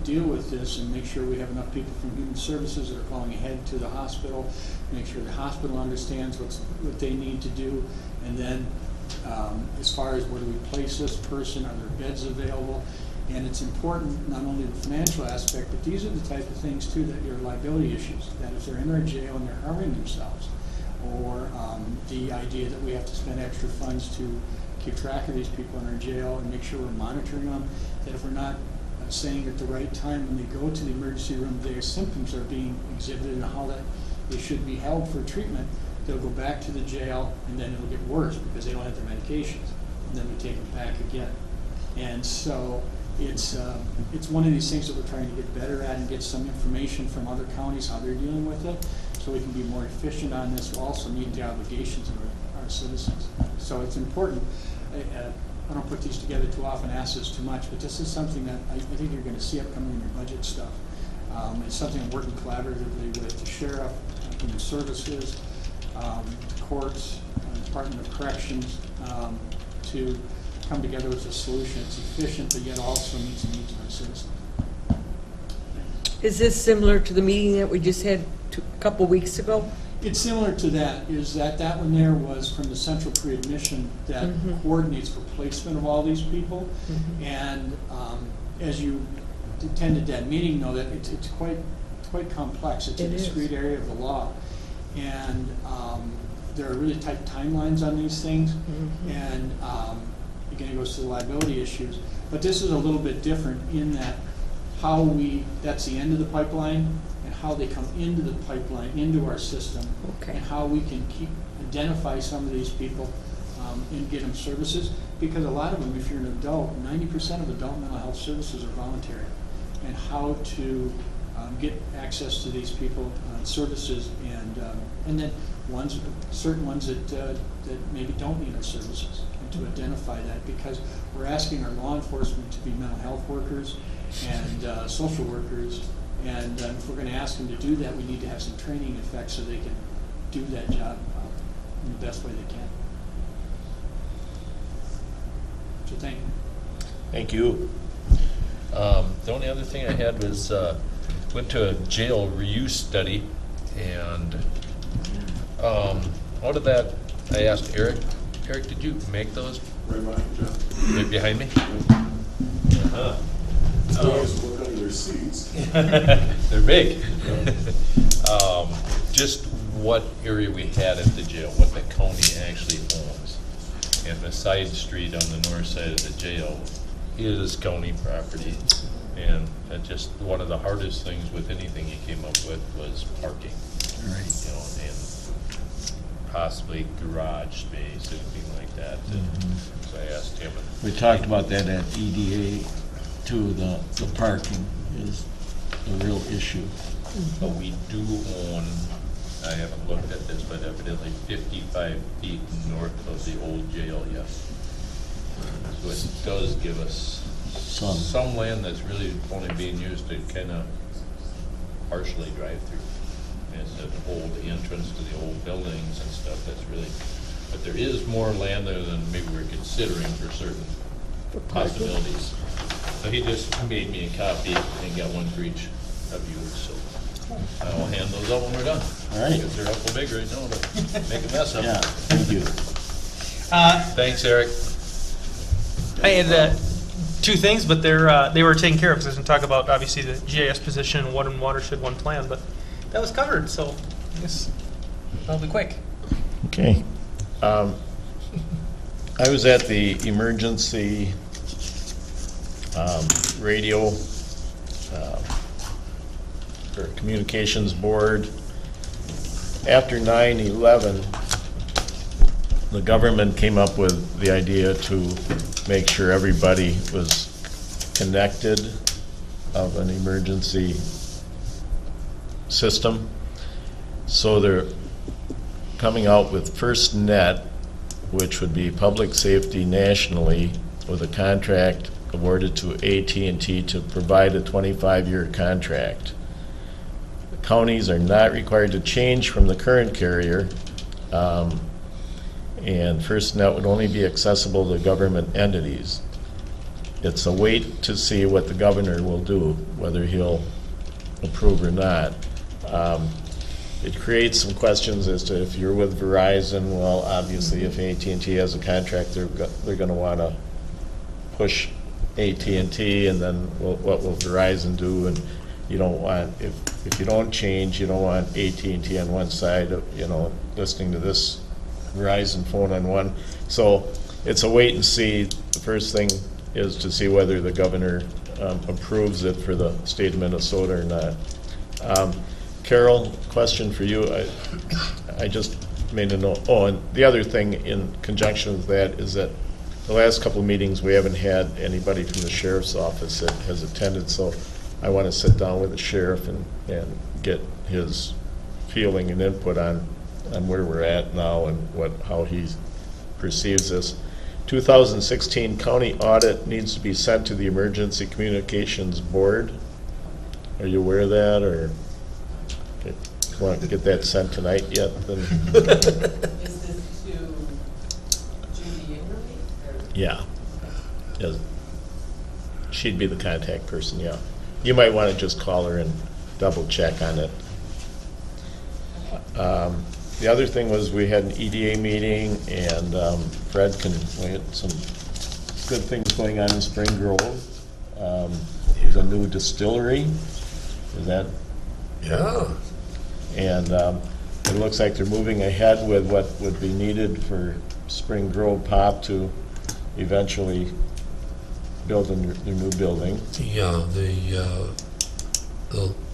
deal with this and make sure we have enough people from Human Services that are calling ahead to the hospital, make sure the hospital understands what they need to do, and then as far as where do we place this person, are there beds available? And it's important, not only the financial aspect, but these are the type of things too that are liability issues, that if they're in our jail and they're harming themselves, or the idea that we have to spend extra funds to keep track of these people in our jail and make sure we're monitoring them, that if we're not saying at the right time when they go to the emergency room their symptoms are being exhibited and how that they should be held for treatment, they'll go back to the jail and then it'll get worse because they don't have their medications, and then we take them back again. And so it's one of these things that we're trying to get better at and get some information from other counties how they're dealing with it, so we can be more efficient on this. We'll also meet the obligations of our citizens. So it's important. I don't put these together too often, ask this too much, but this is something that I think you're going to see upcoming in your budget stuff. It's something I'm working collaboratively with the sheriff, Human Services, the courts, Department of Corrections, to come together with a solution. It's efficient, but yet also meets the needs of our citizens. Is this similar to the meeting that we just had a couple weeks ago? It's similar to that, is that one there was from the Central Pre-Admission that coordinates for placement of all these people. And as you attended that meeting, know that it's quite complex. It's a discrete area of the law. And there are really tight timelines on these things. And again, it goes to the liability issues. But this is a little bit different in that that's the end of the pipeline, and how they come into the pipeline, into our system, and how we can identify some of these people and get them services. Because a lot of them, if you're an adult, 90% of adult mental health services are voluntary. And how to get access to these people services, and then certain ones that maybe don't need our services, and to identify that, because we're asking our law enforcement to be mental health workers and social workers, and if we're going to ask them to do that, we need to have some training effects so they can do that job in the best way they can. So thank you. Thank you. The only other thing I had was went to a jail reuse study, and out of that, I asked Eric, did you make those? Right behind you, Jeff. Right behind me? Always look under their seats. They're big. Just what area we had at the jail, what the county actually owns. And the side street on the north side of the jail is county property. And just one of the hardest things with anything he came up with was parking. Right. You know, and possibly garage space, anything like that. So I asked him. We talked about that at EDA too. The parking is a real issue. But we do own, I haven't looked at this, but evidently 55 feet north of the old jail, yes. So it does give us some land that's really only being used to kind of partially drive through. And it's an old entrance to the old buildings and stuff. That's really, but there is more land there than maybe we're considering for certain possibilities. So he just made me a copy and got one for each of you. So I'll hand those out when we're done. All right. Because they're awful big right now to make a mess of. Yeah, thank you. Thanks, Eric. I had two things, but they were taken care of, because I was going to talk about, obviously, the GIS position, one watershed, one plan, but that was covered, so I guess that'll be quick. Okay. I was at the emergency radio or communications board after 9/11, the government came up with the idea to make sure everybody was connected of an emergency system. So they're coming out with FirstNet, which would be public safety nationally, with a contract awarded to AT&T to provide a 25-year contract. The counties are not required to change from the current carrier, and FirstNet would only be accessible to government entities. It's a wait to see what the governor will do, whether he'll approve or not. It creates some questions as to if you're with Verizon, well, obviously if AT&T has a contract, they're going to want to push AT&T, and then what will Verizon do? And you don't want, if you don't change, you don't want AT&T on one side, listening to this Verizon phone on one. So it's a wait and see. The first thing is to see whether the governor approves it for the state of Minnesota or not. Carol, question for you. I just made a note. Oh, and the other thing in conjunction with that is that the last couple of meetings, we haven't had anybody from the sheriff's office that has attended, so I want to sit down with the sheriff and get his feeling and input on where we're at now and how he perceives this. 2016 county audit needs to be sent to the Emergency Communications Board. Are you aware of that, or okay, want to get that sent tonight yet? Then Is this to Judy Ingerby? yeah. Yes. She'd be the contact person, yeah. You might want to just call her and double check on it. The other thing was we had an EDA meeting, and we had some good things going on in Spring Grove. There's a new distillery. Is that? Yeah. And it looks like they're moving ahead with what would be needed for Spring Grove Pop to eventually build their new building. Yeah,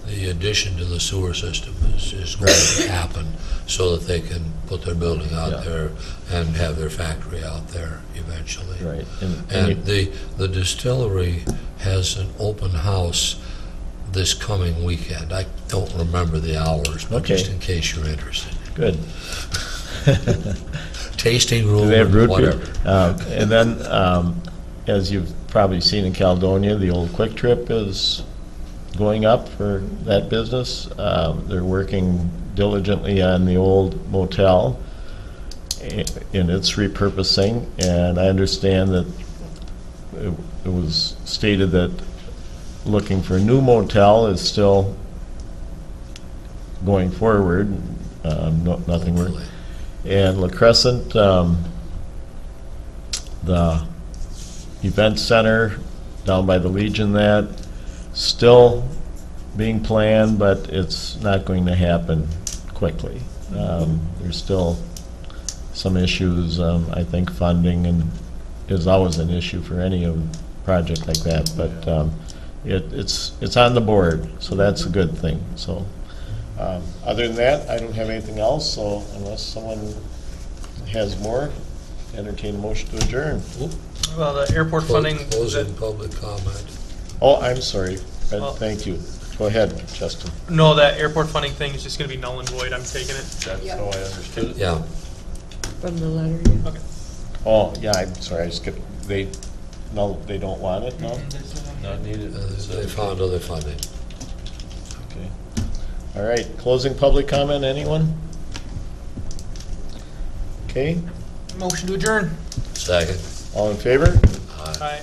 the addition to the sewer system is going to happen so that they can put their building out there and have their factory out there eventually. Right. And the distillery has an open house this coming weekend. I don't remember the hours, but Okay. just in case you're interested. Good. Tasting room, Do they have root beer? whatever. And then, as you've probably seen in Caledonia, the old Quick Trip is going up for that business. They're working diligently on the old motel in its repurposing, and I understand that it was stated that looking for a new motel is still going forward. Nothing work. Hopefully. And La Crescent, the event center down by the Legion, that still being planned, but it's not going to happen quickly. There's still some issues. I think funding is always an issue for any project like that, but it's on the board, so that's a good thing. So other than that, I don't have anything else, so unless someone has more, entertain a motion to adjourn. Well, the airport funding, Closing public comment. Oh, I'm sorry. Well- Thank you. Go ahead, Justin. no, that airport funding thing is just gonna be null and void, I'm taking it. That's how I understood it. Yeah. From the letter, yeah. Okay. Oh, yeah, I'm sorry, I skipped, they don't want it, no? Not needed. They found other funding. Okay. All right, closing public comment, anyone? Okay, Motion to adjourn. Second. all in favor? Aye.